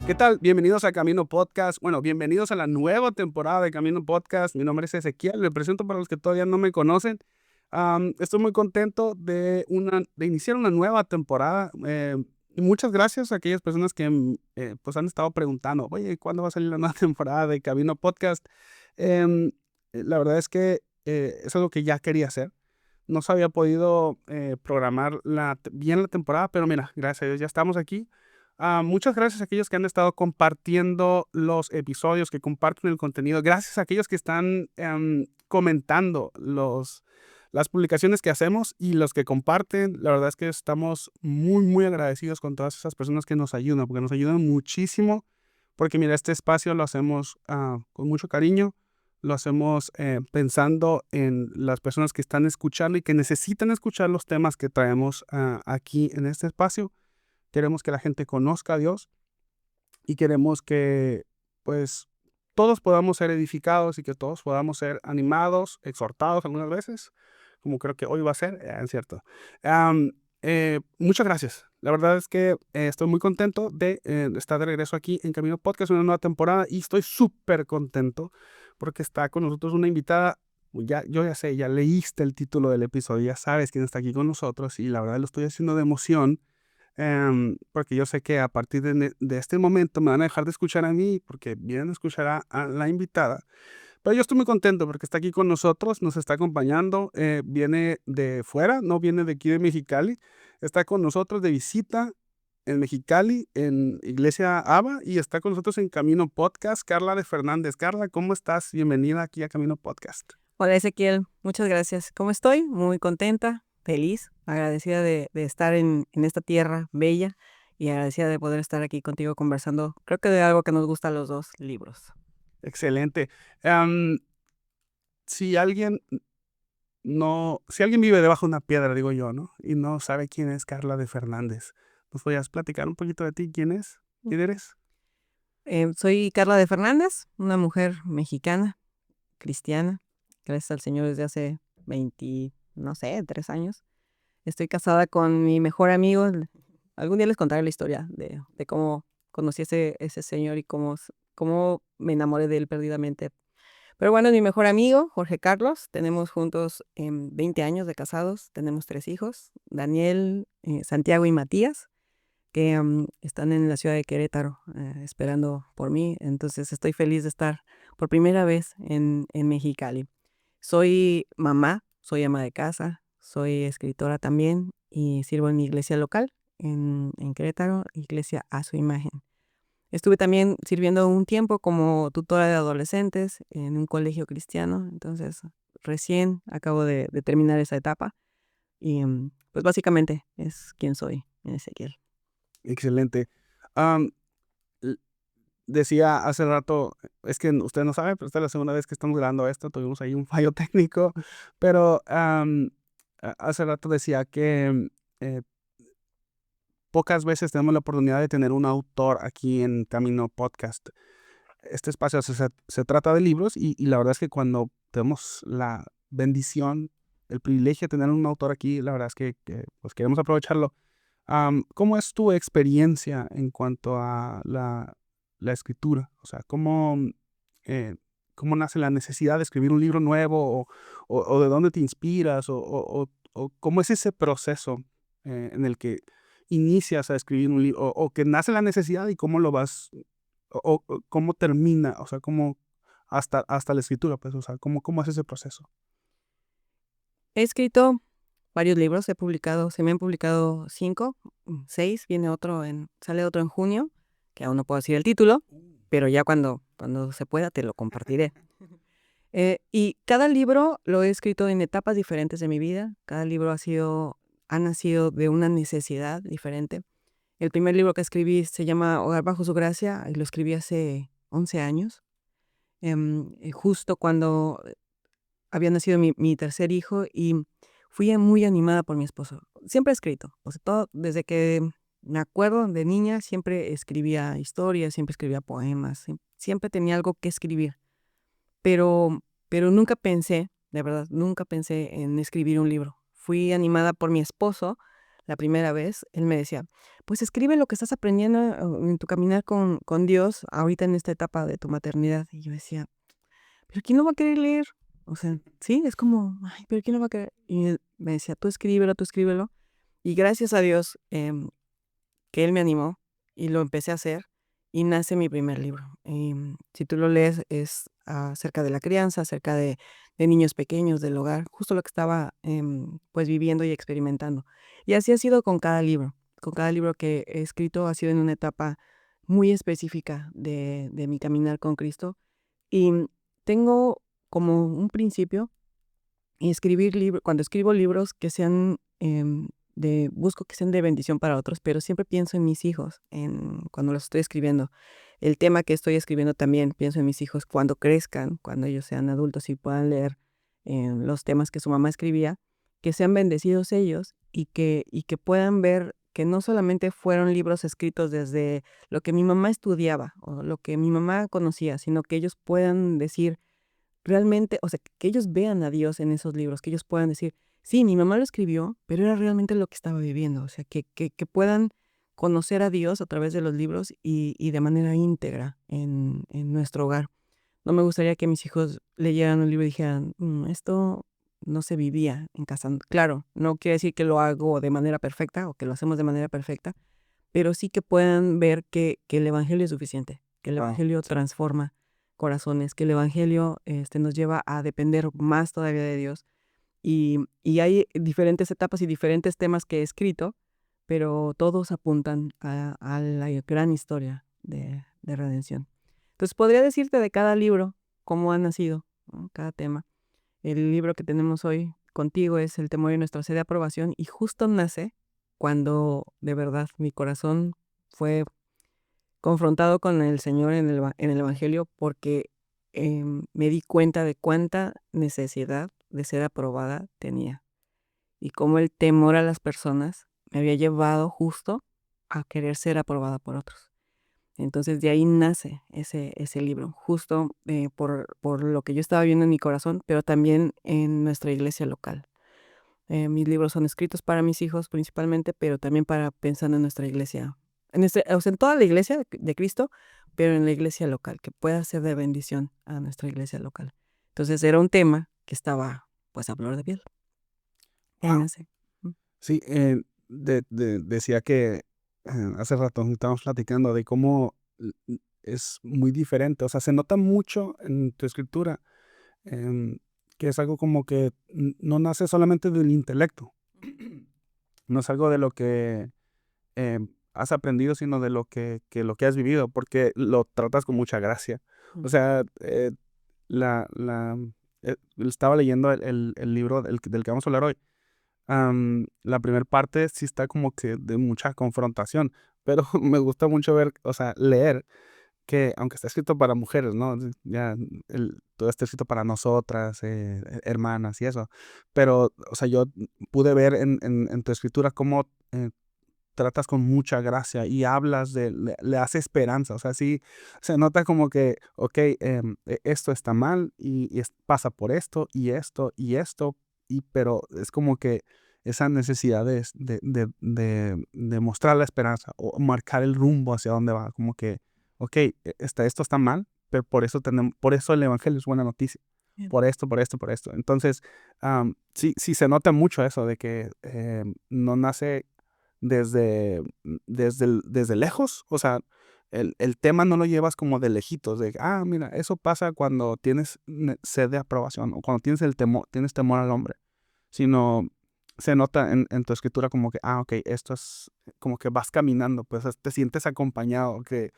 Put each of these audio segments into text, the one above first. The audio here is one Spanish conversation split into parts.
¿Qué tal? Bienvenidos a Camino Podcast. Bueno, bienvenidos a la nueva temporada de Camino Podcast. Mi nombre es Ezequiel, me presento para los que todavía no me conocen. Estoy muy contento de iniciar una nueva temporada. Y muchas gracias a aquellas personas que pues han estado preguntando, oye, ¿cuándo va a salir la nueva temporada de Camino Podcast? La verdad es que es algo que ya quería hacer. No se había podido programar bien la temporada, pero mira, gracias a Dios ya estamos aquí. Muchas gracias a aquellos que han estado compartiendo los episodios, que comparten el contenido. Gracias a aquellos que están comentando las publicaciones que hacemos y los que comparten. La verdad es que estamos muy, muy agradecidos con todas esas personas que nos ayudan, porque nos ayudan muchísimo. Porque mira, este espacio lo hacemos con mucho cariño. Lo hacemos pensando en las personas que están escuchando y que necesitan escuchar los temas que traemos aquí en este espacio. Queremos que la gente conozca a Dios y queremos que, pues, todos podamos ser edificados y que todos podamos ser animados, exhortados algunas veces, como creo que hoy va a ser, es cierto. Muchas gracias. La verdad es que estoy muy contento de estar de regreso aquí en Camino Podcast, una nueva temporada, y estoy súper contento porque está con nosotros una invitada. Yo ya sé, ya leíste el título del episodio, ya sabes quién está aquí con nosotros, y la verdad lo estoy haciendo de emoción. Porque yo sé que a partir de este momento me van a dejar de escuchar a mí porque vienen a escuchar a la invitada. Pero yo estoy muy contento porque está aquí con nosotros, nos está acompañando, viene de fuera, no viene de aquí de Mexicali, está con nosotros de visita en Mexicali, en Iglesia ABA, y está con nosotros en Camino Podcast, Carla de Fernández. Carla, ¿cómo estás? Bienvenida aquí a Camino Podcast. Hola Ezequiel, muchas gracias. ¿Cómo estoy? Muy contenta, feliz, agradecida de estar en esta tierra bella y agradecida de poder estar aquí contigo conversando, creo que de algo que nos gusta a los dos, libros. Excelente. Am, si alguien si alguien vive debajo de una piedra, digo yo, ¿no? Y no sabe quién es Carla de Fernández, ¿nos podrías platicar un poquito de ti? ¿Quién es? ¿Quién eres? Soy Carla de Fernández, una mujer mexicana, cristiana, gracias al Señor desde hace 20, no sé, 3 años. Estoy casada con mi mejor amigo. Algún día les contaré la historia de cómo conocí a ese señor y cómo me enamoré de él perdidamente. Pero bueno, es mi mejor amigo, Jorge Carlos. Tenemos juntos 20 años de casados. Tenemos 3 hijos, Daniel, Santiago y Matías, que están en la ciudad de Querétaro esperando por mí. Entonces estoy feliz de estar por primera vez en Mexicali. Soy mamá, soy ama de casa, soy escritora también y sirvo en mi iglesia local en Querétaro, Iglesia a su imagen. Estuve también sirviendo un tiempo como tutora de adolescentes en un colegio cristiano, entonces recién acabo de terminar esa etapa y pues básicamente es quien soy en Ezequiel. Excelente. Am, l- Decía hace rato, es que usted no sabe, pero esta es la segunda vez que estamos grabando esto, tuvimos ahí un fallo técnico, pero hace rato decía que eh, pocas veces tenemos la oportunidad de tener un autor aquí en Camino Podcast. Este espacio se trata de libros y la verdad es que cuando tenemos la bendición, el privilegio de tener un autor aquí, la verdad es que, pues queremos aprovecharlo. ¿Cómo es tu experiencia en cuanto a la escritura? O sea, eh, ¿cómo nace la necesidad de escribir un libro nuevo o de dónde te inspiras o cómo es ese proceso en el que inicias a escribir un libro o que nace la necesidad y cómo lo vas o cómo termina, o sea, cómo hasta la escritura, pues, o sea, cómo es ese proceso? He escrito varios libros, se me han publicado 5, 6, sale otro en junio, que aún no puedo decir el título, pero ya cuando se pueda te lo compartiré. Y cada libro lo he escrito en etapas diferentes de mi vida. Cada libro ha nacido de una necesidad diferente. El primer libro que escribí se llama Hogar bajo su gracia y lo escribí hace 11 años, justo cuando había nacido mi tercer hijo y fui muy animada por mi esposo. Siempre he escrito, o sea, todo desde que me acuerdo de niña siempre escribía historias, siempre escribía poemas, siempre tenía algo que escribir. Pero nunca pensé, de verdad, nunca pensé en escribir un libro. Fui animada por mi esposo. la primera vez, él me decía, pues escribe lo que estás aprendiendo en tu caminar con Dios ahorita en esta etapa de tu maternidad. Y yo decía, pero ¿quién lo va a querer leer? O sea, sí, es como, ay, pero ¿quién lo va a querer? Y él me decía, tú escríbelo, tú escríbelo. Y gracias a Dios que él me animó y lo empecé a hacer y nace mi primer libro. Si tú lo lees es acerca de la crianza, acerca de niños pequeños, del hogar, justo lo que estaba pues viviendo y experimentando. Y así ha sido con cada libro. Con cada libro que he escrito ha sido en una etapa muy específica de mi caminar con Cristo. Y tengo como un principio escribir libros, cuando escribo libros que sean busco que sean de bendición para otros, pero siempre pienso en mis hijos, cuando los estoy escribiendo. El tema que estoy escribiendo también pienso en mis hijos cuando crezcan, cuando ellos sean adultos y puedan leer los temas que su mamá escribía, que sean bendecidos ellos y que puedan ver que no solamente fueron libros escritos desde lo que mi mamá estudiaba o lo que mi mamá conocía, sino que ellos puedan decir, realmente, o sea, que ellos vean a Dios en esos libros, que ellos puedan decir, sí, mi mamá lo escribió, pero era realmente lo que estaba viviendo, o sea, que puedan conocer a Dios a través de los libros y de manera íntegra en nuestro hogar. No me gustaría que mis hijos leyeran un libro y dijeran, esto no se vivía en casa. Claro, no quiere decir que lo hago de manera perfecta o que lo hacemos de manera perfecta, pero sí que puedan ver que el evangelio es suficiente, que el Wow. evangelio transforma corazones, que el evangelio nos lleva a depender más todavía de Dios. Y hay diferentes etapas y diferentes temas que he escrito, pero todos apuntan a la gran historia de redención. Entonces, podría decirte de cada libro cómo ha nacido, ¿no? Cada tema. El libro que tenemos hoy contigo es El temor y nuestra sed de aprobación, y justo nace cuando de verdad mi corazón fue confrontado con el Señor en el Evangelio, porque me di cuenta de cuánta necesidad de ser aprobada tenía y cómo el temor a las personas me había llevado justo a querer ser aprobada por otros. Entonces de ahí nace ese libro, justo por lo que yo estaba viendo en mi corazón, pero también en nuestra iglesia local. Mis libros son escritos para mis hijos principalmente, pero también para pensando en nuestra iglesia, o sea, en toda la iglesia de Cristo, pero en la iglesia local, que pueda ser de bendición a nuestra iglesia local. Entonces era un tema que estaba pues a flor de piel. Ahí Wow. nace. Mm. Sí, decía que hace rato estábamos platicando de cómo es muy diferente, o sea, se nota mucho en tu escritura, em, que es algo como que no nace solamente del intelecto, no es algo de lo que has aprendido, sino de lo que has vivido, porque lo tratas con mucha gracia. O Mm. sea, la, la, estaba leyendo el libro del que vamos a hablar hoy. La primera parte sí está como que de mucha confrontación, pero me gusta mucho ver, o sea, leer que aunque está escrito para mujeres, ¿no? Ya todo está escrito para nosotras, hermanas y eso, pero, o sea, yo pude ver en tu escritura cómo tratas con mucha gracia y hablas le das esperanza, o sea, sí se nota como que, ok, esto está mal y pasa por esto y esto y esto, pero es como que esa necesidad de mostrar la esperanza o marcar el rumbo hacia dónde va, como que, ok, esto está mal, pero por eso el evangelio es buena noticia. Bien. Por esto, por esto, por esto. Entonces, sí, sí se nota mucho eso de que no nace desde lejos, o sea, el tema no lo llevas como de lejitos, de, mira, eso pasa cuando tienes sed de aprobación o cuando tienes temor al hombre, sino se nota en tu escritura como que, ok, esto es como que vas caminando, pues te sientes acompañado, que,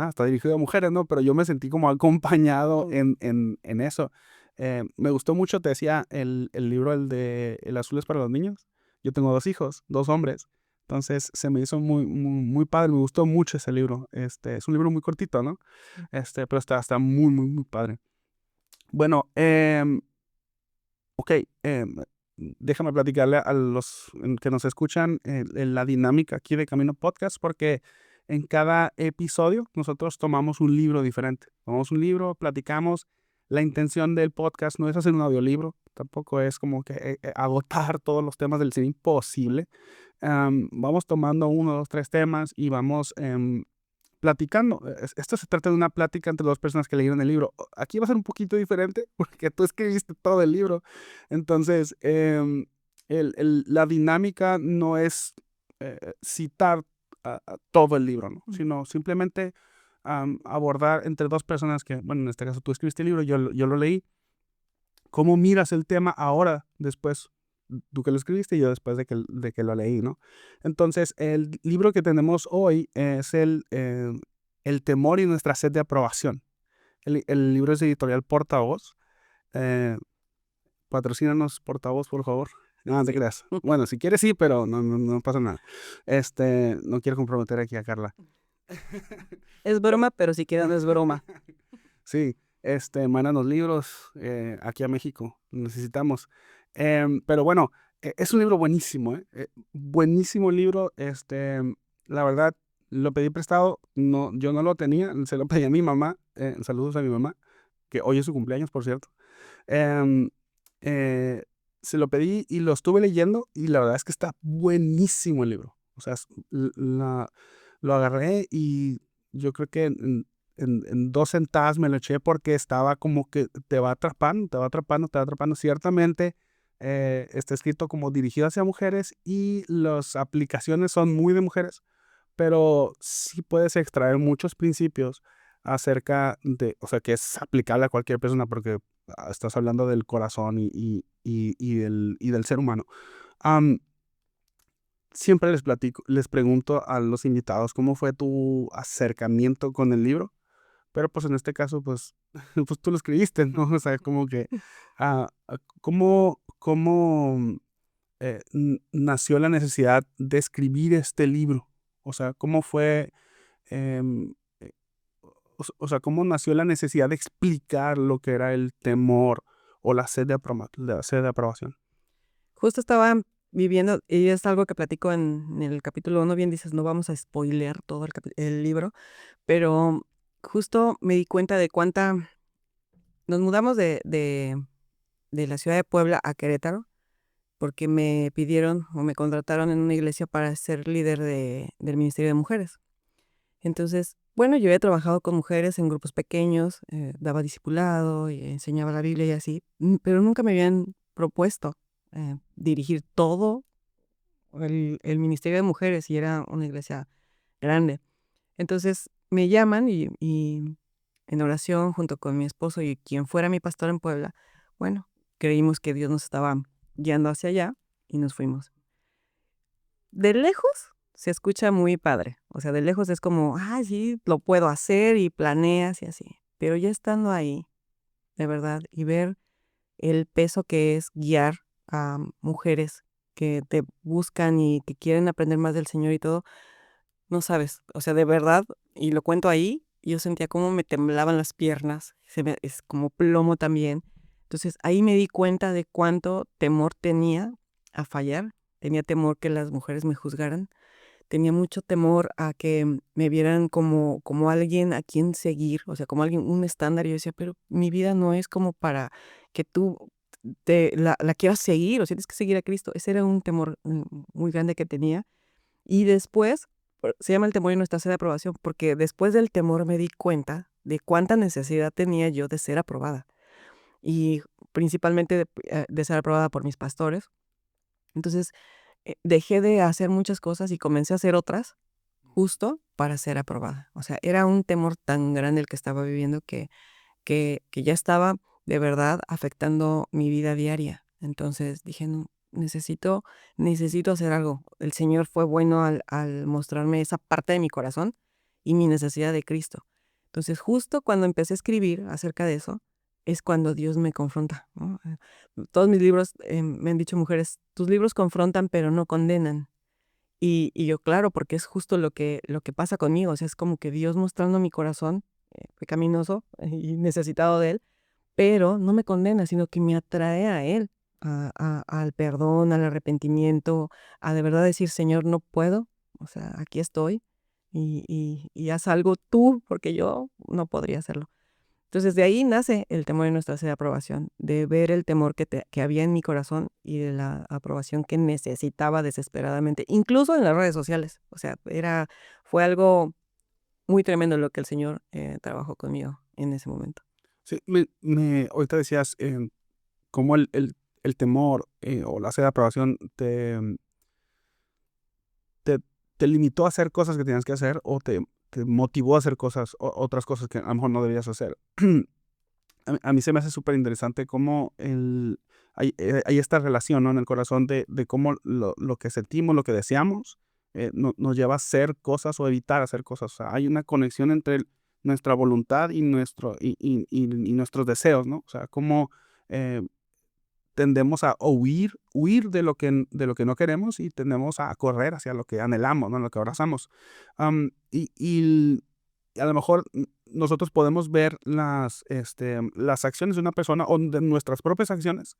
está dirigido a mujeres, ¿no? Pero yo me sentí como acompañado en eso. Me gustó mucho, te decía, el libro, el de El azul es para los niños. Yo tengo 2 hijos, 2 hombres. Entonces se me hizo muy, muy, muy padre, me gustó mucho ese libro. Es un libro muy cortito, ¿no? Pero está muy, muy, muy padre. Bueno, ok, déjame platicarle a los que nos escuchan la dinámica aquí de Camino Podcast, porque en cada episodio nosotros tomamos un libro diferente. Tomamos un libro, platicamos. La intención del podcast no es hacer un audiolibro, tampoco es como que agotar todos los temas del cine, imposible. Vamos tomando uno, dos, tres temas y vamos platicando. Esto se trata de una plática entre dos personas que leyeron el libro. Aquí va a ser un poquito diferente porque tú escribiste todo el libro. Entonces, la dinámica no es citar todo el libro, ¿no? Sino simplemente abordar entre dos personas que, bueno, en este caso tú escribiste el libro, yo lo leí. ¿Cómo miras el tema ahora, después, tú que lo escribiste y yo después de que lo leí, ¿no? Entonces, el libro que tenemos hoy es El temor y nuestra sed de aprobación. El libro es de editorial Portavoz. Eh, Patrocínanos, Portavoz, por favor. No, no te creas. Bueno, si quieres sí, pero no pasa nada. No quiero comprometer aquí a Carla. Es broma, pero si quieres no es broma. Sí, mándanos libros aquí a México, necesitamos. Pero bueno, es un libro buenísimo, ¿eh? Buenísimo libro, la verdad, lo pedí prestado, no, yo no lo tenía, se lo pedí a mi mamá, saludos a mi mamá, que hoy es su cumpleaños, por cierto. Em, eh, Se lo pedí y lo estuve leyendo y la verdad es que está buenísimo el libro. O sea, lo agarré y yo creo que en dos sentadas me lo eché porque estaba como que te va atrapando, te va atrapando, te va atrapando. Ciertamente está escrito como dirigido hacia mujeres y las aplicaciones son muy de mujeres, pero sí puedes extraer muchos principios acerca de, o sea, que es aplicable a cualquier persona porque estás hablando del corazón y del ser humano. Am, Siempre les pregunto a los invitados cómo fue tu acercamiento con el libro, pero pues en este caso, pues, pues tú lo escribiste, ¿no? O sea, como que, ¿cómo nació la necesidad de escribir este libro? O sea, ¿cómo fue, em, eh, o sea, cómo nació la necesidad de explicar lo que era el temor o la sed de aprobación? Justo estaba viviendo, y es algo que platico en el capítulo 1, bien dices, no vamos a spoilear todo el libro, pero justo me di cuenta de cuánta nos mudamos de la ciudad de Puebla a Querétaro, porque me pidieron o me contrataron en una iglesia para ser líder del Ministerio de Mujeres. Entonces, bueno, yo había trabajado con mujeres en grupos pequeños, daba discipulado y enseñaba la Biblia y así, pero nunca me habían propuesto dirigir todo el Ministerio de Mujeres y era una iglesia grande. Entonces me llaman y en oración junto con mi esposo y quien fuera mi pastor en Puebla, bueno, creímos que Dios nos estaba guiando hacia allá y nos fuimos. De lejos se escucha muy padre, o sea, de lejos es como, ah, sí, lo puedo hacer y planeas y así, pero ya estando ahí, de verdad, y ver el peso que es guiar a mujeres que te buscan y que quieren aprender más del Señor y todo, no sabes, o sea, de verdad, y lo cuento ahí, yo sentía como me temblaban las piernas, es como plomo también. Entonces ahí me di cuenta de cuánto temor tenía a fallar, tenía temor que las mujeres me juzgaran, tenía mucho temor a que me vieran como alguien a quien seguir, o sea, como alguien, un estándar. Y yo decía, pero mi vida no es como para que tú la quieras seguir o si tienes que seguir a Cristo. Ese era un temor muy grande que tenía. Y después, se llama el temor y nuestra sed de aprobación, porque después del temor me di cuenta de cuánta necesidad tenía yo de ser aprobada. Y principalmente de ser aprobada por mis pastores. Entonces, dejé de hacer muchas cosas y comencé a hacer otras justo para ser aprobada. O sea, era un temor tan grande el que estaba viviendo que ya estaba de verdad afectando mi vida diaria. Entonces dije, no, necesito hacer algo. El Señor fue bueno al mostrarme esa parte de mi corazón y mi necesidad de Cristo. Entonces, justo cuando empecé a escribir acerca de eso, es cuando Dios me confronta, ¿no? Todos mis libros, me han dicho mujeres, tus libros confrontan pero no condenan. Y yo, claro, porque es justo lo que pasa conmigo, o sea, es como que Dios mostrando mi corazón pecaminoso y necesitado de Él, pero no me condena, sino que me atrae a Él, al perdón, al arrepentimiento, a de verdad decir, Señor, no puedo, o sea, aquí estoy y haz algo tú, porque yo no podría hacerlo. Entonces de ahí nace el temor en nuestra sed de aprobación, de ver el temor que había en mi corazón y de la aprobación que necesitaba desesperadamente, incluso en las redes sociales. O sea, fue algo muy tremendo lo que el Señor trabajó conmigo en ese momento. Sí, ahorita decías cómo el temor o la sed de aprobación te, te limitó a hacer cosas que tenías que hacer o te motivó a hacer otras cosas que a lo mejor no debías hacer. A mí se me hace súper interesante cómo hay esta relación, ¿no? En el corazón de cómo lo que sentimos, lo que deseamos, nos lleva a hacer cosas o evitar hacer cosas. O sea, hay una conexión entre nuestra voluntad y y nuestros deseos, ¿no? O sea, cómo eh, tendemos a huir de lo que no queremos y tendemos a correr hacia lo que anhelamos, ¿no? Lo que abrazamos. A lo mejor nosotros podemos ver las acciones de una persona o de nuestras propias acciones,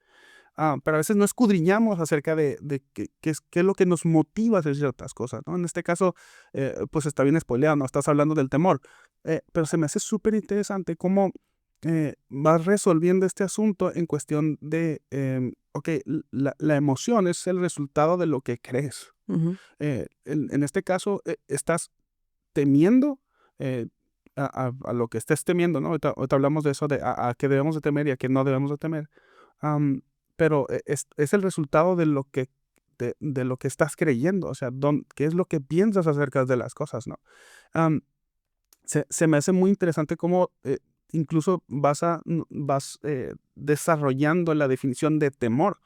pero a veces no escudriñamos acerca de qué es lo que nos motiva a hacer ciertas cosas, ¿no? En este caso, pues está bien spoileado, no estás hablando del temor, pero se me hace súper interesante cómo vas resolviendo este asunto en cuestión de, ok, la emoción es el resultado de lo que crees. Ujú. En este caso, estás temiendo eh, a lo que estés temiendo, ¿no? Ahorita hablamos de eso, de a qué debemos de temer y a qué no debemos de temer. Am, pero es el resultado de lo que estás creyendo, o sea, qué es lo que piensas acerca de las cosas, ¿no? Am, se me hace muy interesante cómo incluso vas desarrollando la definición de temor,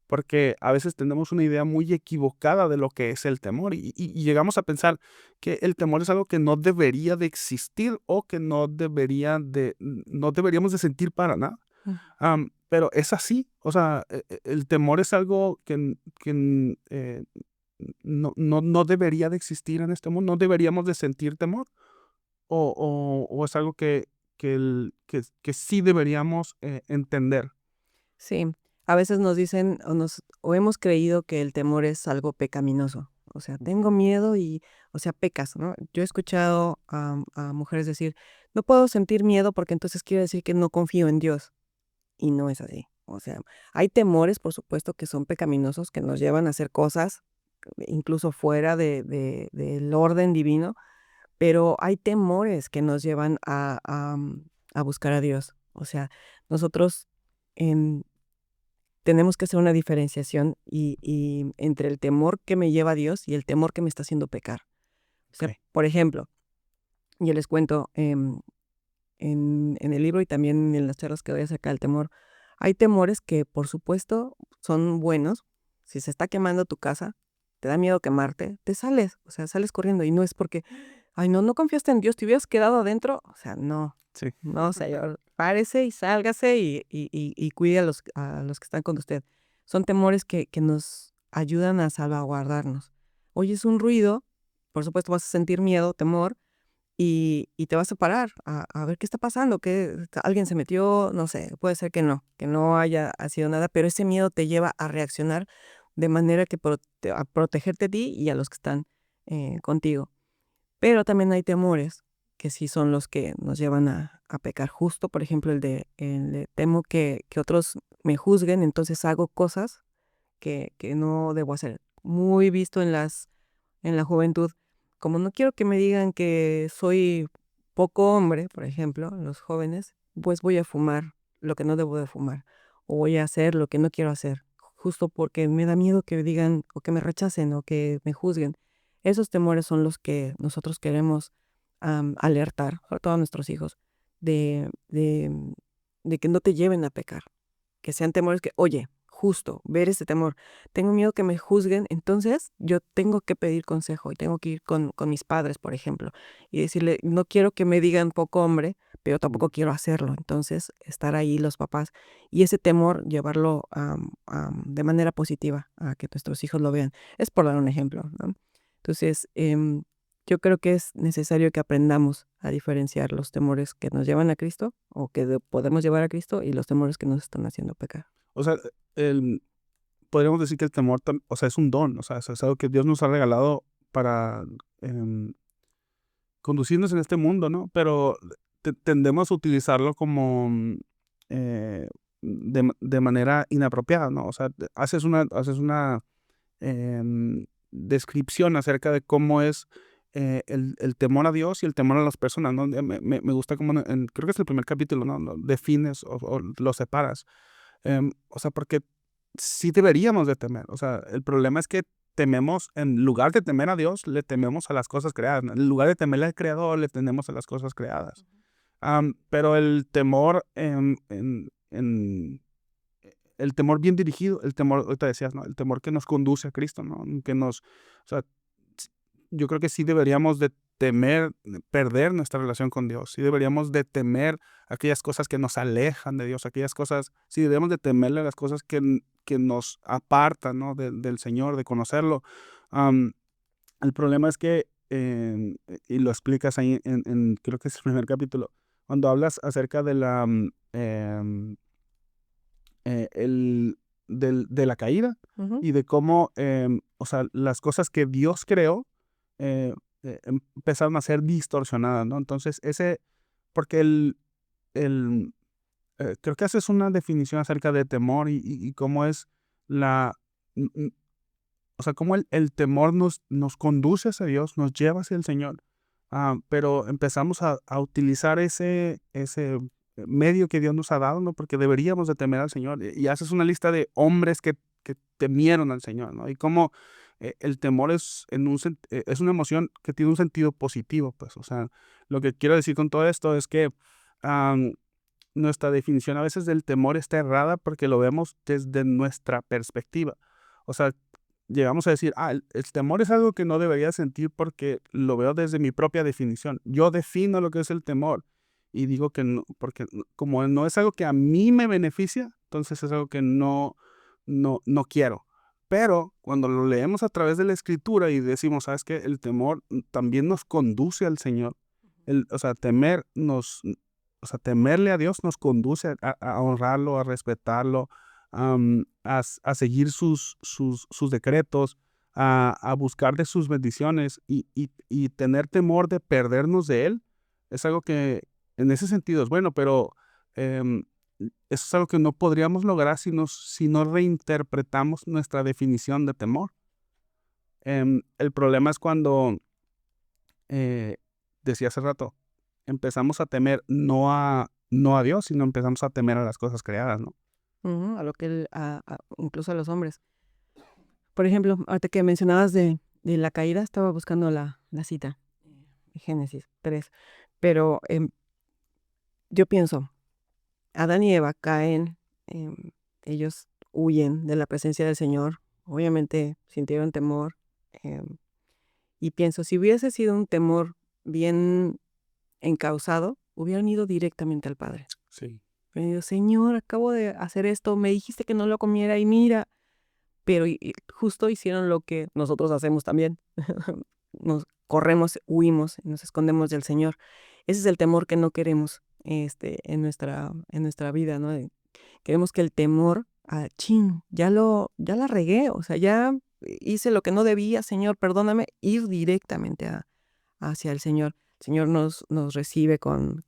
porque a veces tenemos una idea muy equivocada de lo que es el temor y llegamos a pensar que el temor es algo que no debería de existir o que no deberíamos de sentir para nada. Mm. Pero es así, o sea, el temor es algo no debería de existir en este mundo, no deberíamos de sentir temor. O es algo que sí deberíamos entender. Sí, a veces nos dicen o hemos creído que el temor es algo pecaminoso. O sea, tengo miedo y, o sea, pecas, ¿no? Yo he escuchado a mujeres decir, no puedo sentir miedo porque entonces quiere decir que no confío en Dios. Y no es así. O sea, hay temores, por supuesto, que son pecaminosos, que nos llevan a hacer cosas incluso fuera del orden divino, pero hay temores que nos llevan a buscar a Dios. O sea, nosotros en tenemos que hacer una diferenciación y entre el temor que me lleva a Dios y el temor que me está haciendo pecar. O sea, Ok. por ejemplo, yo les cuento, en el libro y también en las charlas que doy acerca del temor, hay temores que, por supuesto, son buenos. Si se está quemando tu casa, te da miedo quemarte, te sales, o sea, sales corriendo y no es porque, ay, no confiaste en Dios, te hubieras quedado adentro. O sea, no, Sí. no, señor, párese y sálgase y cuide a los que están con usted. Son temores que nos ayudan a salvaguardarnos. Oyes un ruido, por supuesto vas a sentir miedo, temor, y te vas a parar a ver qué está pasando, que alguien se metió, no sé, puede ser que no haya sido nada, pero ese miedo te lleva a reaccionar de manera que a protegerte a ti y a los que están contigo. Pero también hay temores que sí son los que nos llevan a pecar. Justo, por ejemplo, el de temo que otros me juzguen, entonces hago cosas que no debo hacer. Muy visto en la juventud. Como no quiero que me digan que soy poco hombre, por ejemplo, los jóvenes, pues voy a fumar lo que no debo de fumar, o voy a hacer lo que no quiero hacer, justo porque me da miedo que digan o que me rechacen o que me juzguen. Esos temores son los que nosotros queremos alertar, sobre todo a nuestros hijos, de que no te lleven a pecar, que sean temores que, oye, justo, ver ese temor. Tengo miedo que me juzguen, entonces yo tengo que pedir consejo y tengo que ir con mis padres, por ejemplo, y decirle, no quiero que me digan poco hombre, pero tampoco quiero hacerlo. Entonces, estar ahí los papás y ese temor llevarlo de manera positiva a que nuestros hijos lo vean. Es por dar un ejemplo, ¿no? Entonces, yo creo que es necesario que aprendamos a diferenciar los temores que nos llevan a Cristo o que podemos llevar a Cristo y los temores que nos están haciendo pecar. O sea, el, podríamos decir que el temor, o sea, es un don, o sea, es algo que Dios nos ha regalado para em, conducirnos en este mundo, ¿no? Pero tendemos a utilizarlo como de manera inapropiada, ¿no? O sea, haces una descripción acerca de cómo es el temor a Dios y el temor a las personas, ¿no? Me gusta como, creo que es el primer capítulo, ¿no? Lo defines o lo separas. O sea, porque sí deberíamos de temer. O sea, el problema es que tememos, en lugar de temer a Dios, le tememos a las cosas creadas, ¿no? En lugar de temerle al Creador, le tememos a las cosas creadas. Pero el temor el temor bien dirigido, el temor, ahorita decías, ¿no? El temor que nos conduce a Cristo, ¿no? O sea, yo creo que sí deberíamos de temer perder nuestra relación con Dios, sí deberíamos de temer aquellas cosas que nos alejan de Dios, aquellas cosas, sí debemos de temerle a las cosas que nos apartan, ¿no? Del Señor, de conocerlo. Am, el problema es que, y lo explicas ahí creo que es el primer capítulo, cuando hablas acerca de de la caída Ujú. y de cómo, o sea, las cosas que Dios creó empezaron a ser distorsionadas, ¿no? Entonces, porque el, creo que haces una definición acerca de temor y cómo es la, n- n- o sea, cómo el temor nos conduce hacia Dios, nos lleva hacia el Señor. Pero empezamos a utilizar ese medio que Dios nos ha dado, ¿no? Porque deberíamos de temer al Señor. Y haces una lista de hombres que temieron al Señor, ¿no? Y cómo el temor es una emoción que tiene un sentido positivo, pues. O sea, lo que quiero decir con todo esto es que am, nuestra definición a veces del temor está errada porque lo vemos desde nuestra perspectiva. O sea, llegamos a decir, el temor es algo que no debería sentir porque lo veo desde mi propia definición. Yo defino lo que es el temor y digo que no, porque como no es algo que a mí me beneficia, entonces es algo que no quiero. Pero cuando lo leemos a través de la escritura y decimos, ¿sabes qué? El temor también nos conduce al Señor. O sea, o sea, temerle a Dios nos conduce a honrarlo, a respetarlo, a seguir sus decretos, a buscar de sus bendiciones y tener temor de perdernos de Él. Es algo que en ese sentido es bueno, pero em, eso es algo que no podríamos lograr si no reinterpretamos nuestra definición de temor. El problema es cuando, eh, decía hace rato, empezamos a temer no a Dios, sino empezamos a temer a las cosas creadas, ¿no? Ujú, a lo que incluso a los hombres. Por ejemplo, ahorita que mencionabas de la caída, estaba buscando la cita, Génesis 3, pero yo pienso, Adán y Eva caen, em, ellos huyen de la presencia del Señor, obviamente sintieron temor, em, y pienso, si hubiese sido un temor bien encausado, hubieran ido directamente al Padre. Sí. Hubieran ido, Señor, acabo de hacer esto, me dijiste que no lo comiera y mira, pero justo hicieron lo que nosotros hacemos también. Nos corremos, huimos, nos escondemos del Señor. Ese es el temor que no queremos en nuestra vida, ¿no? Queremos que el temor, chin, ya la regué, o sea, ya hice lo que no debía, Señor, perdóname, ir directamente hacia el Señor. El Señor nos recibe con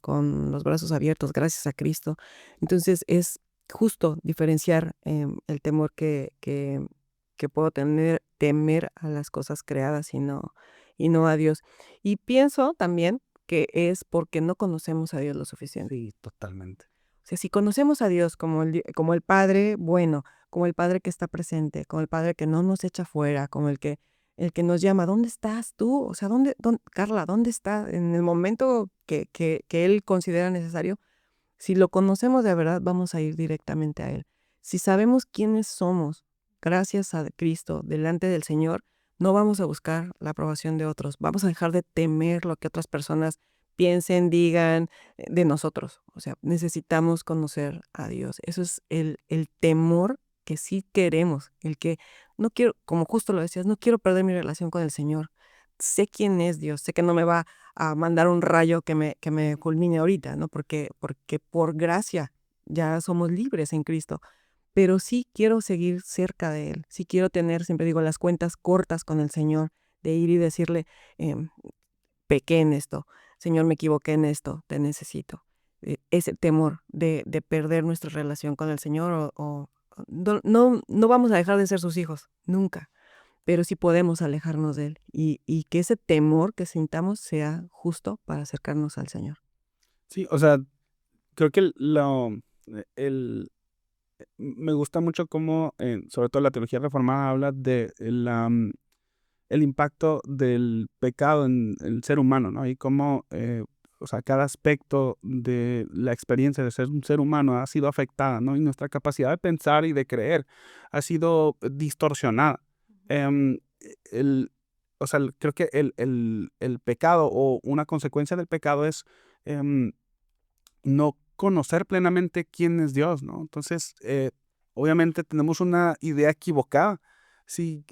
los brazos abiertos, gracias a Cristo. Entonces es justo diferenciar el temor que puedo temer a las cosas creadas y no a Dios. Y pienso también que es porque no conocemos a Dios lo suficiente. Sí, totalmente. O sea, si conocemos a Dios como el Padre bueno, como el Padre que está presente, como el Padre que no nos echa fuera, como el que nos llama, ¿dónde estás tú? O sea, Carla, ¿dónde está? En el momento que Él considera necesario, si lo conocemos de verdad, vamos a ir directamente a Él. Si sabemos quiénes somos, gracias a Cristo, delante del Señor, no vamos a buscar la aprobación de otros. Vamos a dejar de temer lo que otras personas piensen, digan de nosotros. O sea, necesitamos conocer a Dios. Eso es el temor que sí queremos, el que no quiero, como justo lo decías, no quiero perder mi relación con el Señor. Sé quién es Dios, sé que no me va a mandar un rayo que me culmine ahorita, ¿no? Porque por gracia ya somos libres en Cristo, pero sí quiero seguir cerca de Él, sí quiero tener, siempre digo, las cuentas cortas con el Señor, de ir y decirle, em, pequé en esto, Señor, me equivoqué en esto, te necesito. Ese temor de perder nuestra relación con el Señor no vamos a dejar de ser sus hijos, nunca, pero sí podemos alejarnos de Él y que ese temor que sintamos sea justo para acercarnos al Señor. Sí, o sea, creo que el, me gusta mucho cómo, sobre todo la teología reformada, habla de el impacto del pecado en el ser humano, ¿no? Y cómo, o sea, cada aspecto de la experiencia de ser un ser humano ha sido afectada, ¿no? Y nuestra capacidad de pensar y de creer ha sido distorsionada. Em, el, o sea, creo que el pecado o una consecuencia del pecado es em, no conocer plenamente quién es Dios, ¿no? Entonces, obviamente tenemos una idea equivocada. Si,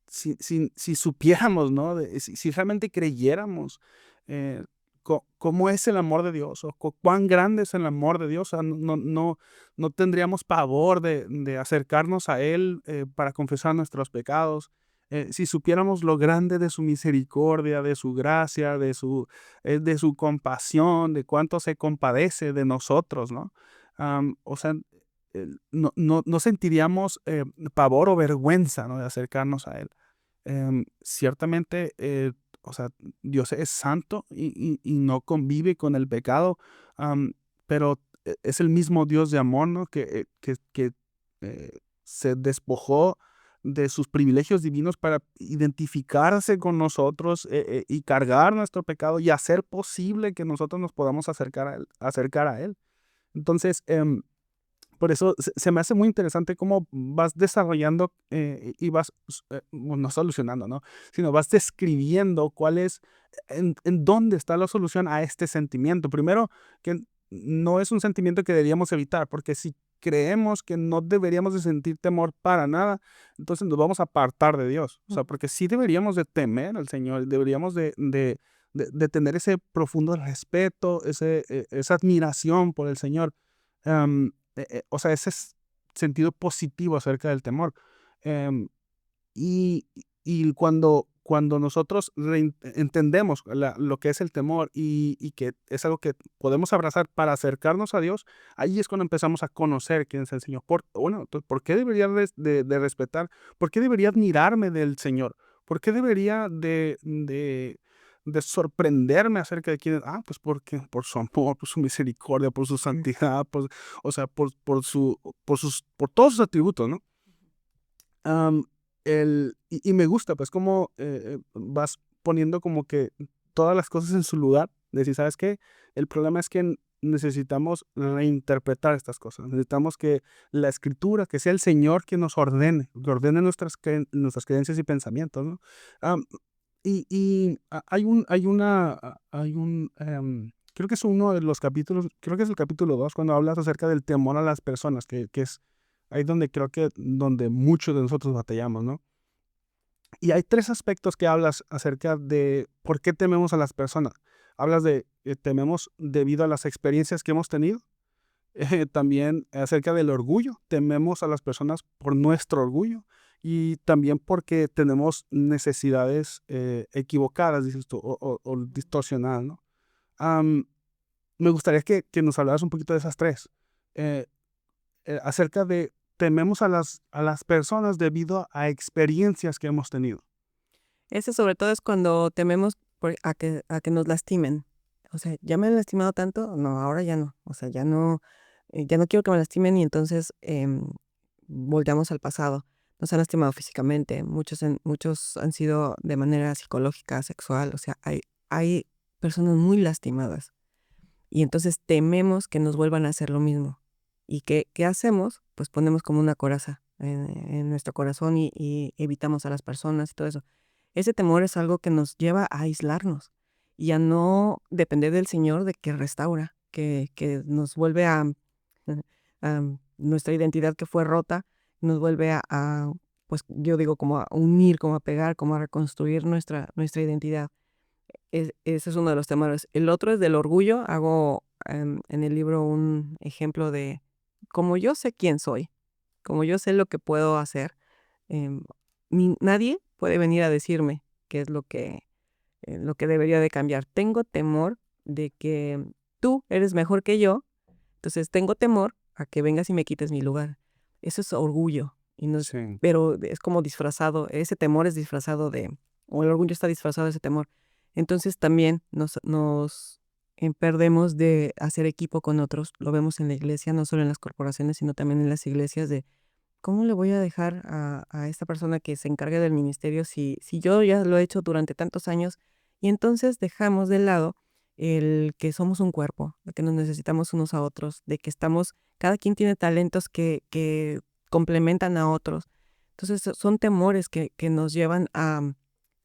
si supiéramos, ¿no? Si realmente creyéramos eh, cómo es el amor de Dios o cuán grande es el amor de Dios, o sea, no tendríamos pavor de acercarnos a Él para confesar nuestros pecados. Si supiéramos lo grande de su misericordia, de su gracia, de su compasión, de cuánto se compadece de nosotros, ¿no? O sea, no sentiríamos pavor o vergüenza, ¿no? De acercarnos a Él. Ciertamente, o sea, Dios es santo y no convive con el pecado, pero es el mismo Dios de amor, ¿no? Que se despojó de sus privilegios divinos para identificarse con nosotros y cargar nuestro pecado y hacer posible que nosotros nos podamos acercar a Él. Entonces, por eso se me hace muy interesante cómo vas desarrollando y vas, bueno, no solucionando, ¿no? Sino vas describiendo cuál es, en dónde está la solución a este sentimiento. Primero, que no es un sentimiento que deberíamos evitar, porque si creemos que no deberíamos de sentir temor para nada, entonces nos vamos a apartar de Dios. O sea, porque sí deberíamos de temer al Señor, deberíamos de tener ese profundo respeto, esa admiración por el Señor. O sea, sentido positivo acerca del temor. Em, y, y cuando nosotros entendemos lo que es el temor y que es algo que podemos abrazar para acercarnos a Dios, ahí es cuando empezamos a conocer quién es el Señor. Bueno, entonces, ¿por qué debería de respetar? ¿Por qué debería admirarme del Señor? ¿Por qué debería de sorprenderme acerca de quién es? Pues porque por su amor, por su misericordia, por su santidad, o sea, por todos sus atributos, ¿no? Am, y me gusta, pues, cómo vas poniendo como que todas las cosas en su lugar. Decir, ¿sabes qué? El problema es que necesitamos reinterpretar estas cosas. Necesitamos que la escritura, que sea el Señor quien nos ordene, que ordene nuestras creencias y pensamientos, ¿no? Am, creo que es uno de los capítulos, creo que es el capítulo 2 cuando hablas acerca del temor a las personas, que es ahí donde creo que donde muchos de nosotros batallamos, ¿no? Y hay tres aspectos que hablas acerca de por qué tememos a las personas. Hablas de tememos debido a las experiencias que hemos tenido. También acerca del orgullo. Tememos a las personas por nuestro orgullo. Y también porque tenemos necesidades equivocadas, dices tú, o distorsionadas, ¿no? Am, Me gustaría que nos hablaras un poquito de esas tres. Eh, Acerca de tememos a las personas debido a experiencias que hemos tenido. Ese sobre todo es cuando tememos a que nos lastimen. O sea, ya me han lastimado tanto, no, ahora ya no. O sea, ya no quiero que me lastimen y entonces volteamos al pasado. Nos han lastimado físicamente, muchos han sido de manera psicológica, sexual. O sea, hay personas muy lastimadas y entonces tememos que nos vuelvan a hacer lo mismo. ¿Y qué hacemos? Pues ponemos como una coraza en nuestro corazón y evitamos a las personas y todo eso. Ese temor es algo que nos lleva a aislarnos y a no depender del Señor de que restaura, que nos vuelve a nuestra identidad que fue rota, nos vuelve pues yo digo, como a unir, como a pegar, como a reconstruir nuestra identidad. Ese es uno de los temores. El otro es del orgullo. Hago en el libro un ejemplo de como yo sé quién soy, como yo sé lo que puedo hacer, em, nadie puede venir a decirme qué es lo que lo que debería de cambiar. Tengo temor de que tú eres mejor que yo, entonces tengo temor a que vengas y me quites mi lugar. Eso es orgullo, Sí, pero es como disfrazado, ese temor es disfrazado o el orgullo está disfrazado de ese temor. Entonces también nos perdemos de hacer equipo con otros. Lo vemos en la iglesia, no solo en las corporaciones, sino también en las iglesias de cómo le voy a dejar a esta persona que se encargue del ministerio si yo ya lo he hecho durante tantos años. Y entonces dejamos de lado el que somos un cuerpo, de que nos necesitamos unos a otros, de que cada quien tiene talentos que complementan a otros. Entonces son temores que nos llevan a